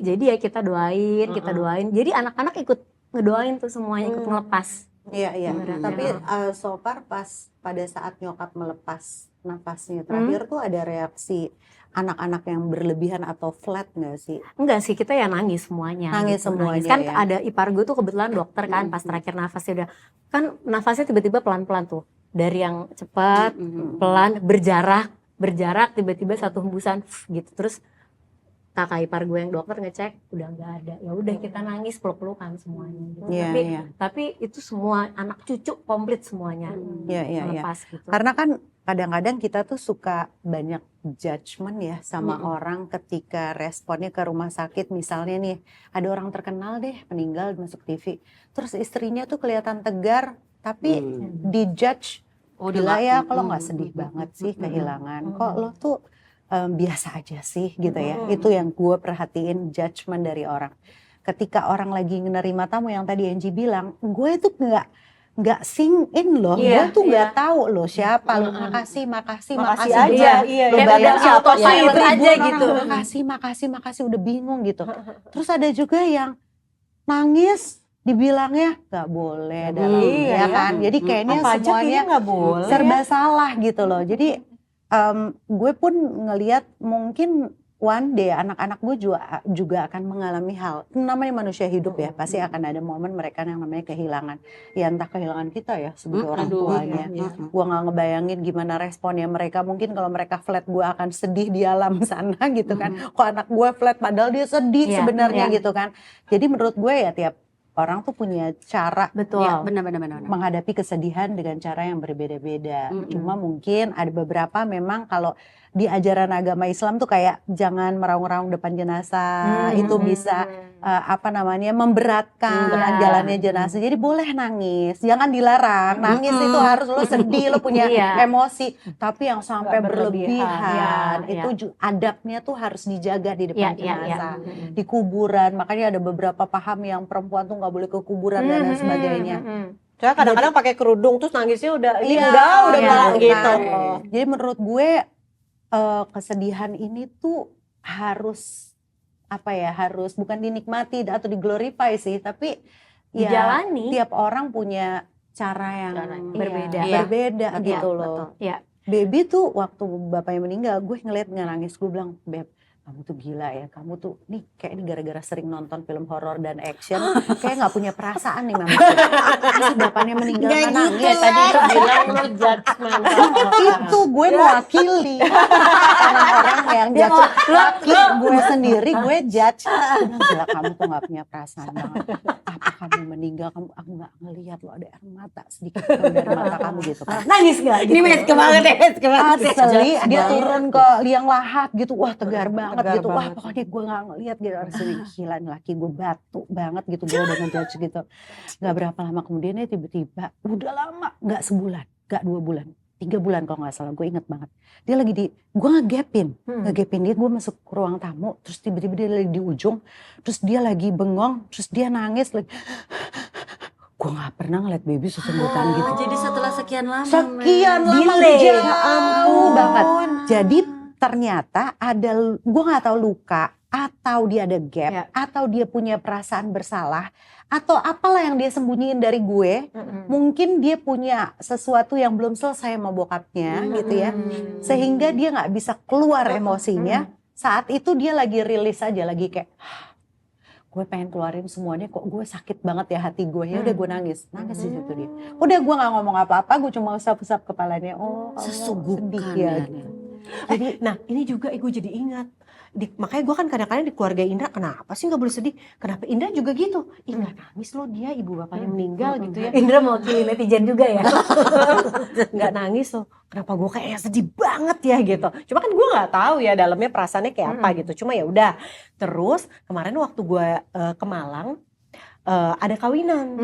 Jadi ya kita doain. Jadi anak-anak ikut ngedoain tuh semuanya, ikut ngelepas. Iya, iya. Beneran. Tapi so far pas pada saat nyokap melepas nafasnya terakhir tuh ada reaksi anak-anak yang berlebihan atau flat nggak sih? Enggak sih, kita ya nangis semuanya. Nangis gitu, semuanya, Kan ya. ada ipar gue tuh kebetulan dokter kan, pas terakhir nafasnya udah, kan nafasnya tiba-tiba pelan-pelan tuh. Dari yang cepat, pelan, berjarak, tiba-tiba satu hembusan gitu. Terus kakak ipar gue yang dokter ngecek udah nggak ada, ya udah kita nangis peluk-pelukan semuanya gitu. Iya, tapi iya. tapi itu semua anak cucu komplit semuanya Iya, iya, iya. melepas gitu. Karena kan kadang-kadang kita tuh suka banyak judgement ya sama orang ketika responnya ke rumah sakit. Misalnya nih ada orang terkenal deh meninggal masuk TV, terus istrinya tuh kelihatan tegar tapi dijudge, gila ya kalau nggak sedih banget sih kehilangan, kok lo tuh biasa aja sih gitu ya. Itu yang gue perhatiin, judgement dari orang. Ketika orang lagi menerima tamu yang tadi Angie bilang, gue itu nggak sing in loh, gue Iya, tuh nggak tahu loh siapa lo, makasih aja. Iya, Kayak bayar udah siapa autopilot sih, aja ribuan gitu. orang, makasih udah bingung gitu. Terus ada juga yang nangis dibilangnya nggak boleh dalam ya kan, jadi kayaknya Apa aja semuanya kayaknya nggak boleh. serba salah gitu loh. Jadi gue pun ngelihat mungkin one day anak-anak gue juga akan mengalami hal, namanya manusia hidup ya, pasti akan ada momen mereka yang namanya kehilangan, ya entah kehilangan kita ya sebagai orang tuanya. Gue nggak ngebayangin gimana responnya mereka. Mungkin kalau mereka flat, gue akan sedih di alam sana gitu kan. Kok anak gue flat padahal dia sedih sebenarnya gitu kan. Jadi menurut gue ya tiap orang tuh punya cara Betul. Ya, benar. menghadapi kesedihan dengan cara yang berbeda-beda. Cuma mungkin ada beberapa memang kalau di ajaran agama Islam tuh kayak jangan meraung-raung depan jenazah, itu bisa memberatkan jalannya jenazah. Jadi boleh nangis, jangan dilarang. Nangis itu harus lo sedih, lo punya emosi, tapi yang sampai berlebihan itu adabnya tuh harus dijaga di depan jenazah. Di kuburan, makanya ada beberapa paham yang perempuan tuh nggak boleh ke kuburan dan lain sebagainya. Soalnya kadang-kadang pakai kerudung terus nangisnya udah ini Iya, udah iya, bilang gitu. kan. Jadi menurut gue kesedihan ini tuh harus harus bukan dinikmati atau diglorify sih, tapi ya Dijalani. tiap orang punya cara yang berbeda. berbeda Iya, gitu loh. betul. Iya. Baby tuh waktu bapaknya meninggal, gue ngeliat nggak nangis, gue bilang, Beb, kamu tuh gila ya, kamu tuh nih kayak ini gara-gara sering nonton film horor dan action, kayak nggak punya perasaan nih mama. Masa bapaknya meninggal Nggak nggak gitu nangis? Tadi tuh bilang lu judgmental. Itu gue mewakili orang-orang yang judge laki gue sendiri, gue judge. Gue bilang, gila kamu tuh nggak punya perasaan banget. Apa kamu meninggal, aku nggak ngelihat lo ada air mata sedikit dari mata kamu gitu kan. Nangis gak gitu? Ini meske banget ya, meske banget. Asli dia turun ke liang lahat gitu, wah tegar banget gitu, wah pokoknya gue nggak ngelihat gitu. Rasanya gila nih laki gue batu banget gitu, gue udah ngejudge gitu. Nggak berapa lama kemudian dia tiba-tiba, udah lama, nggak sebulan, nggak 2 bulan, 3 bulan kalau nggak salah, gue inget banget. Dia lagi gue ngegapin dia, gue masuk ke ruang tamu, terus tiba-tiba dia lagi di ujung, terus dia lagi bengong, terus dia nangis lagi. Gue nggak pernah ngeliat baby sesenggukan gitu. Jadi setelah sekian lama. Sekian lama Delay. jauh banget. Jadi ternyata ada, gue nggak tahu luka atau dia ada gap Ya. atau dia punya perasaan bersalah atau apalah yang dia sembunyiin dari gue. Mungkin dia punya sesuatu yang belum selesai sama bokapnya gitu ya, sehingga dia nggak bisa keluar emosinya. Saat itu dia lagi rilis aja, lagi kayak gue pengen keluarin semuanya, kok gue sakit banget ya hati gue, ya udah gue nangis di situ dia. Udah gue nggak ngomong apa-apa, gue cuma usap-usap kepalanya. Oh Allah, Sesungguhkan sedih ya. ya gitu. Jadi, nah ini juga gue jadi ingat. Makanya gue kan kadang-kadang di keluarga Indra, kenapa sih nggak boleh sedih? Kenapa Indra juga gitu? Ih nggak nangis loh dia, ibu bapaknya meninggal gitu ya. Indra mau pilih netizen juga ya. Nggak nangis loh. Kenapa gue kayak sedih banget ya gitu. Cuma kan gue nggak tahu ya dalamnya perasaannya kayak apa gitu. Cuma ya udah. Terus kemarin waktu gue ke Malang ada kawinan.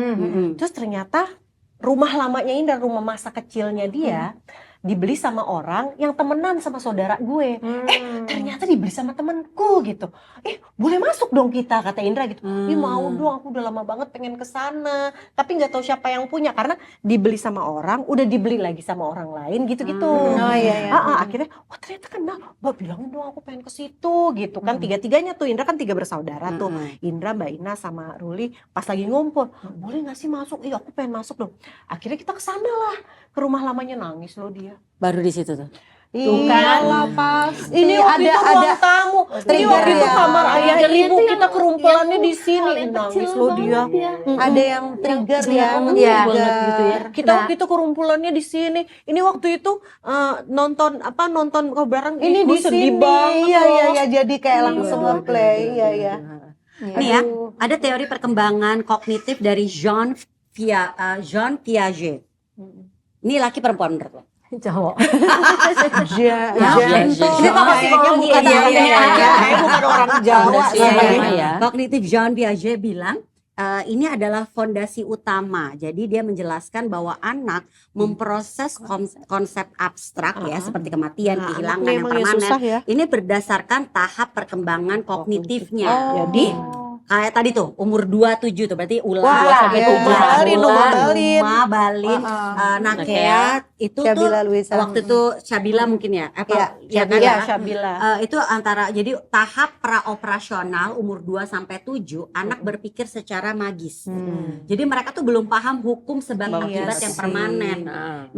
Terus ternyata rumah lamanya Indra, rumah masa kecilnya dia dibeli sama orang yang temenan sama saudara gue. Ternyata dibeli sama temenku gitu. Boleh masuk dong kita, kata Indra gitu. Mau dong, aku udah lama banget pengen ke sana. Tapi nggak tahu siapa yang punya karena dibeli sama orang, udah dibeli lagi sama orang lain gitu-gitu. Oh iya. Akhirnya, wah ternyata kenal. Mbak bilangin dong aku pengen ke situ gitu kan. Tiga-tiganya tuh, Indra kan 3 bersaudara tuh. Indra, Mbak Ina sama Ruli pas lagi ngumpul. Boleh nggak sih masuk? Iya aku pengen masuk dong. Akhirnya kita ke sana lah. Ke rumah lamanya, nangis loh dia. Baru di situ tuh. Iyalah pasti. Ini ada waktu itu ruang tamu. Ini trigger waktu itu ya. kamar ayah Trigger ibu, itu kita kerumpulannya di sini. yang Nangis kecil loh dia. Ada yang trigger ya, Iya. banget gitu ya. Kita waktu itu kerumpulannya di sini. Ini waktu itu nonton kau bareng. Ini Gue di sedih sini, banget iya loh. jadi kayak langsung nge-play, iya. Nih ya, ada teori perkembangan kognitif dari Jean Piaget. Ini laki perempuan menurut lo? Cowok. Gentle. Ini tokoh psikologi bukan ya. Kayaknya bukan orang Jawa. Kognitif Jean Piaget bilang ini adalah fondasi utama. Jadi dia menjelaskan bahwa anak memproses konsep abstrak ya seperti kematian, kehilangan yang permanen. ya. Ini berdasarkan tahap perkembangan kognitifnya. Oh. Jadi kayak tadi tuh umur 27 tuh berarti ulah Wah, sampai iya. Uma Balin, Nakea itu Syabila tuh Luisa. waktu itu Syabila mungkin ya apa Iya, ya kan Iya, ya? Syabila. Itu antara jadi tahap praoperasional umur 2 sampai 7 anak berpikir secara magis. Jadi mereka tuh belum paham hukum sebab Iya akibat yang sih. permanen.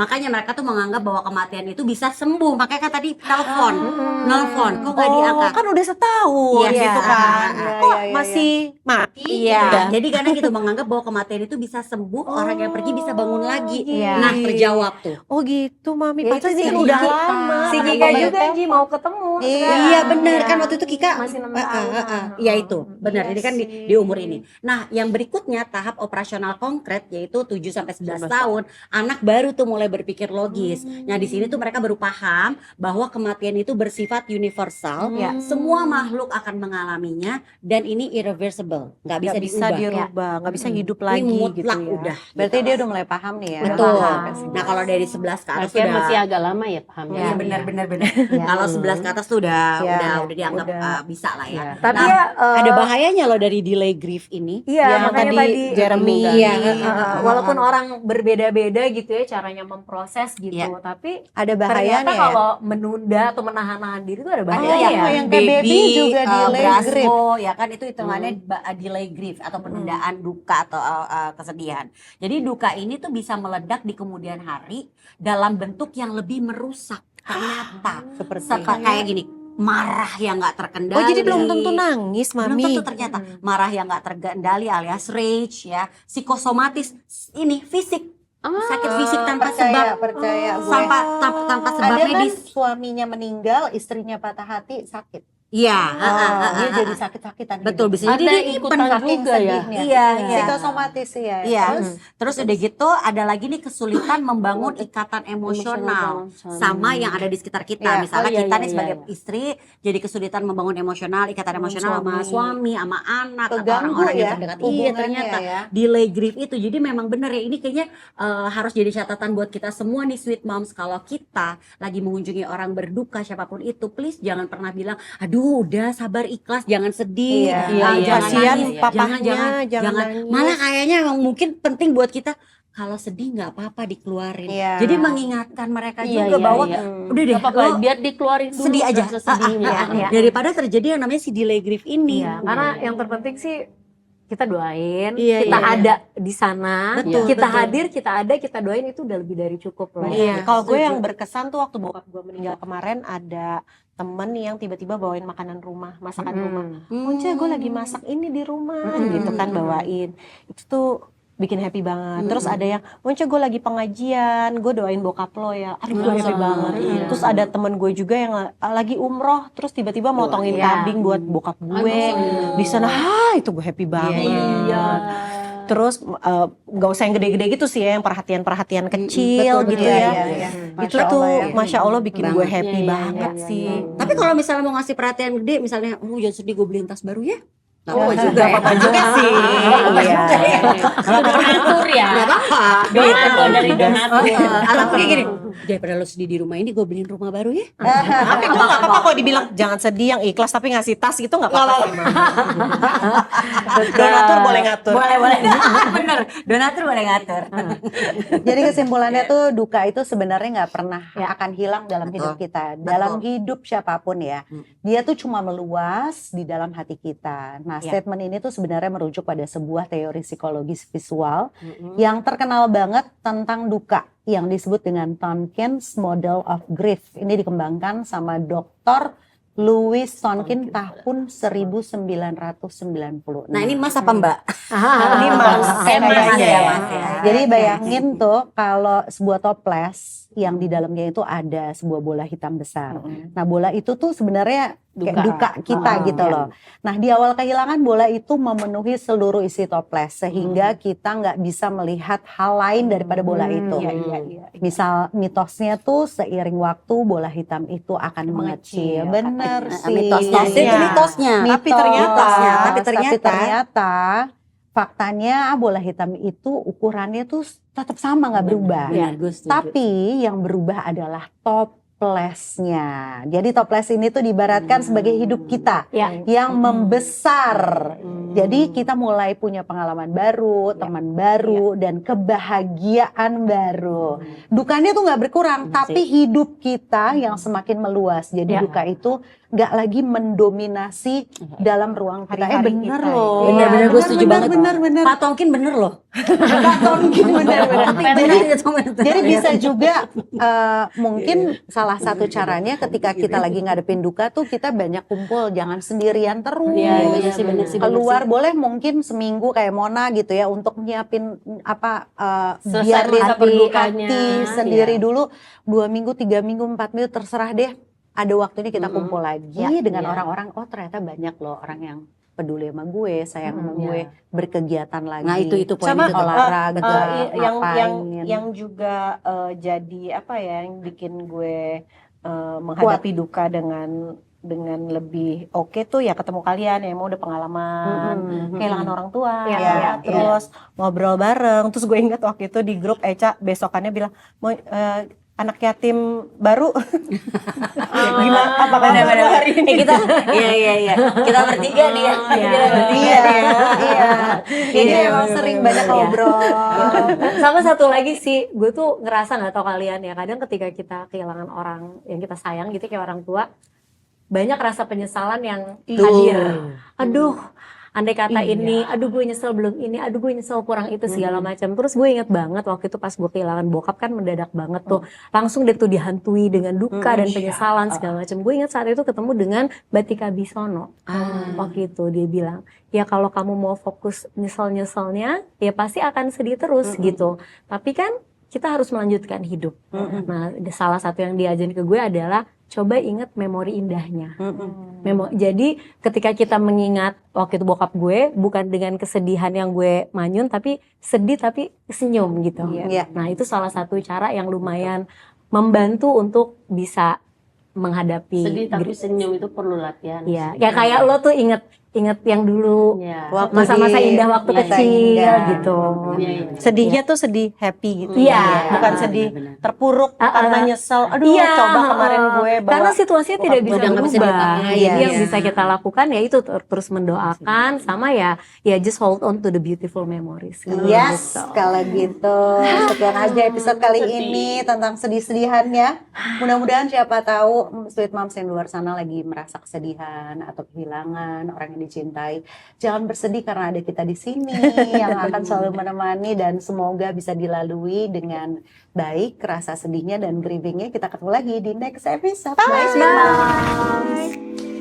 Makanya mereka tuh menganggap bahwa kematian itu bisa sembuh. Makanya kan tadi nelfon kok gak diangkat. Kan udah setahun Iya, gitu kan. iya, Kok iya, masih mati? Iya. Udah. Jadi karena gitu menganggap bahwa kematian itu bisa sembuh, orang yang pergi bisa bangun lagi. Iya. Nah, terjawab tuh. Oh gitu Mami, Ya, padahal itu kan si udah Kika. lama. Si Karena Kika Mama juga telepon. Ji mau ketemu. Iya benar kan waktu itu Kika Masih 6 tahun. Iya itu benar. Iya Ini kan sih. di umur ini. Nah, yang berikutnya tahap operasional konkret yaitu 7 sampai 11 tahun, anak baru tuh mulai berpikir logis. Nah, di sini tuh mereka baru paham bahwa kematian itu bersifat universal. Ya. Semua makhluk akan mengalaminya dan ini irreversible, nggak bisa Nggak bisa diubah. dirubah, nggak bisa hidup Ini lagi mutlak gitu ya. udah. Berarti gitu. dia udah mulai paham nih ya. Betul. Sampai sini. Nah, kalau dari 11 ke atas Kasihan sudah masih agak lama ya pahamnya. Iya benar. Iya. Kalau 11 ke atas tuh tuh Ya, udah dianggap udah. bisa lah ya. Iya. Tapi Nah, ya ada bahayanya loh dari delay grief ini. iya Yang makanya tadi tadi Jeremy, Iya, walaupun orang berbeda-beda gitu ya caranya memproses gitu, Iya. tapi Ada ternyata bahayanya ya. kalau menunda atau menahan-nahan diri itu ada Ada bahayanya ya. yang kayak baby juga delay grief. Brasmo, ya kan itu hitungannya delay grief atau penundaan duka atau kesedihan. Jadi duka ini tuh bisa meledak di kemudian hari dalam bentuk yang lebih merusak ternyata. Seperti Kayak gini, marah yang nggak terkendali. Oh jadi belum tentu nangis Belum Mami. tentu ternyata marah yang nggak terkendali alias rage ya, psikosomatis ini fisik, sakit fisik tanpa sebab, percaya gue. tanpa sebab Ada kan medis. suaminya meninggal, istrinya patah hati, sakit. Iya, Dia jadi sakit-sakitan. betul, gitu. bisa jadi Ada dia ikutan Saking juga ya. sedihnya. Iya, iya. Psikosomatis ya. Iya, Terus terus udah gitu ada lagi nih kesulitan membangun ikatan emosional sama yang ada di sekitar kita. Iya. Misalnya Oh, iya, kita iya, nih iya, sebagai iya. istri jadi kesulitan membangun ikatan emosional sama suami, sama anak atau keganggu orang-orang yang ya terdekat. Iya, hubungannya ternyata ya. delay grief itu. Jadi memang benar ya, ini kayaknya harus jadi catatan buat kita semua nih sweet moms, kalau kita lagi mengunjungi orang berduka siapapun itu, please jangan pernah bilang aduh udah sabar ikhlas, jangan sedih, Iya, iya, iya, jangan kasihan nangis, papahnya, jangan jangan nangis. malah kayaknya emang mungkin penting buat kita kalau sedih nggak apa-apa dikeluarin. Iya. Jadi mengingatkan mereka Iya, juga iya, bahwa iya. udah deh Gak apa-apa, lo biar dikeluarin dulu sedih aja. rasa sedihnya. Iya. Daripada terjadi yang namanya si delay grief ini. Iya, karena yang terpenting sih kita doain, Iya, kita iya. ada di sana, Betul, kita betul. hadir, kita ada, kita doain itu udah lebih dari cukup loh. Iya. Kalau gue setuju. yang berkesan tuh waktu bokap gue meninggal kemarin, ada temen yang tiba-tiba bawain makanan rumah, masakan rumah. Once gue lagi masak ini di rumah gitu kan, bawain. Itu tuh bikin happy banget. Terus ada yang Once gue lagi pengajian, gue doain bokap lo ya. Aduh gue happy banget. Iya. Terus ada temen gue juga yang lagi umroh, terus tiba-tiba motongin Iya. kambing buat bokap gue di sana. Itu gue happy banget. Iya. Terus nggak usah yang gede-gede gitu sih ya, yang perhatian-perhatian kecil betul, gitu betul. ya. Iya, iya. Itu Masya tuh Allah ya. Masya Allah bikin gue Banget. happy Iya, iya, banget iya, sih. iya. Tapi kalau misalnya mau ngasih perhatian gede, misalnya, jangan sedih gue beliin tas baru ya. Gak Oh, apa-apa juga, apa-apa juga sih. Iya. Donatur ya. Gak apa-apa. Duit itu dari donatur. Atau kayak gini, daripada lo sedih di rumah ini, gue beliin rumah baru ya. Tapi gue gak apa-apa kok dibilang jangan sedih, yang ikhlas tapi ngasih tas gitu gak apa-apa. Donatur boleh ngatur. Boleh. Bener, donatur boleh ngatur. Jadi kesimpulannya tuh duka itu sebenarnya nggak pernah akan hilang dalam Betul. hidup kita, dalam hidup siapapun ya. Dia tuh cuma meluas di dalam hati kita. Nah, statement ini tuh sebenarnya merujuk pada sebuah teori psikologis visual yang terkenal banget tentang duka yang disebut dengan Tonkin's Model of Grief. Ini dikembangkan sama Dr. Louis Tonkin tahun 1990. Nah ini mas apa mbak? Ini mas, Kayaknya kayaknya ya. ya. Jadi bayangin tuh kalau sebuah toples yang di dalamnya itu ada sebuah bola hitam besar. Nah bola itu tuh sebenarnya kayak duka kita gitu loh. Nah di awal kehilangan bola itu memenuhi seluruh isi toples sehingga kita nggak bisa melihat hal lain daripada bola itu. Iya. Misal mitosnya tuh seiring waktu bola hitam itu akan mengecil. Bener sih. Mitosnya itu mitosnya. Tapi ternyata- Tapi ternyata faktanya bola hitam itu ukurannya tuh tetap sama nggak berubah. Benar, gue setuju. Tapi yang berubah adalah toplesnya. Jadi toples ini tuh diibaratkan sebagai hidup kita yang membesar. Jadi kita mulai punya pengalaman baru, teman baru, dan kebahagiaan baru. Dukanya tuh nggak berkurang, tapi hidup kita yang semakin meluas. Jadi duka itu nggak lagi mendominasi dalam ruang kita. Hari-hari Bener kita. loh. Bener-bener gue setuju banget. Bener. Pak Tongkin bener loh. Pak Tongkin bener. Jadi Iya. bisa juga mungkin salah satu caranya ketika kita lagi ngadepin duka tuh kita banyak kumpul, jangan sendirian terus. Iya, bener sih, bener sih. Keluar boleh mungkin seminggu kayak Mona gitu ya untuk nyiapin Selesai biarin masa berdukanya. hati sendiri dulu 2 minggu, 3 minggu, 4 minggu terserah deh. Ada waktunya kita kumpul lagi dengan orang-orang. Oh ternyata banyak loh orang yang peduli sama gue, sayang sama gue, berkegiatan lagi. Nah itu poin Sama itu tuh. olahraga, yang juga jadi apa ya yang bikin gue menghadapi duka dengan lebih oke tuh ya ketemu kalian yang mau udah pengalaman kehilangan orang tua terus ngobrol bareng. Terus gue ingat waktu itu di grup Eca besokannya bilang mau anak yatim baru. Gimana? Apa kabar Benar-benar. lo hari ini? Kita iya. Kita bertiga nih ya. Iya. Jadi Iya, emang bener-bener. sering banyak Iya. ngobrol. Sama satu lagi sih, gue tuh ngerasa nggak tau kalian ya, kadang ketika kita kehilangan orang yang kita sayang gitu kayak orang tua, banyak rasa penyesalan yang hadir. Aduh, andai kata ini, aduh gue nyesel belum ini, aduh gue nyesel kurang itu segala macam. Terus gue inget banget waktu itu pas gue kehilangan bokap kan mendadak banget tuh, langsung deh tuh dihantui dengan duka dan penyesalan segala macam. Gue inget saat itu ketemu dengan Batika Bisono. Waktu itu dia bilang, ya kalau kamu mau fokus nyesel-nyeselnya, ya pasti akan sedih terus gitu. Tapi kan kita harus melanjutkan hidup. Nah, salah satu yang diajarin ke gue adalah coba ingat memori indahnya. Jadi ketika kita mengingat waktu itu bokap gue, bukan dengan kesedihan yang gue manyun, tapi sedih tapi senyum gitu. Iya. Nah itu salah satu cara yang lumayan membantu untuk bisa menghadapi. Sedih tapi senyum itu perlu latihan. Iya, ya kayak lo tuh inget yang dulu Iya. Waktu masa-masa di indah waktu masa kecil indah. gitu. Iya. Sedihnya tuh sedih happy gitu. Iya. Bukan sedih Benar. terpuruk karena nyesel. Aduh, Iya, coba kemarin gue bawa. karena situasinya tidak bisa udah nggak bisa berubah. diapa-apain, Jadi yang iya. bisa kita lakukan ya itu terus mendoakan sama ya just hold on to the beautiful memories. Yes, Gitu. kalau gitu sekian aja episode kali ini tentang sedih-sedihannya. Mudah-mudahan siapa tahu Sweet Moms yang di luar sana lagi merasa kesedihan atau kehilangan orang yang dicintai. Jangan bersedih karena ada kita di sini yang akan selalu menemani dan semoga bisa dilalui dengan baik rasa sedihnya dan grievingnya. Kita ketemu lagi di next episode. Bye. Bye.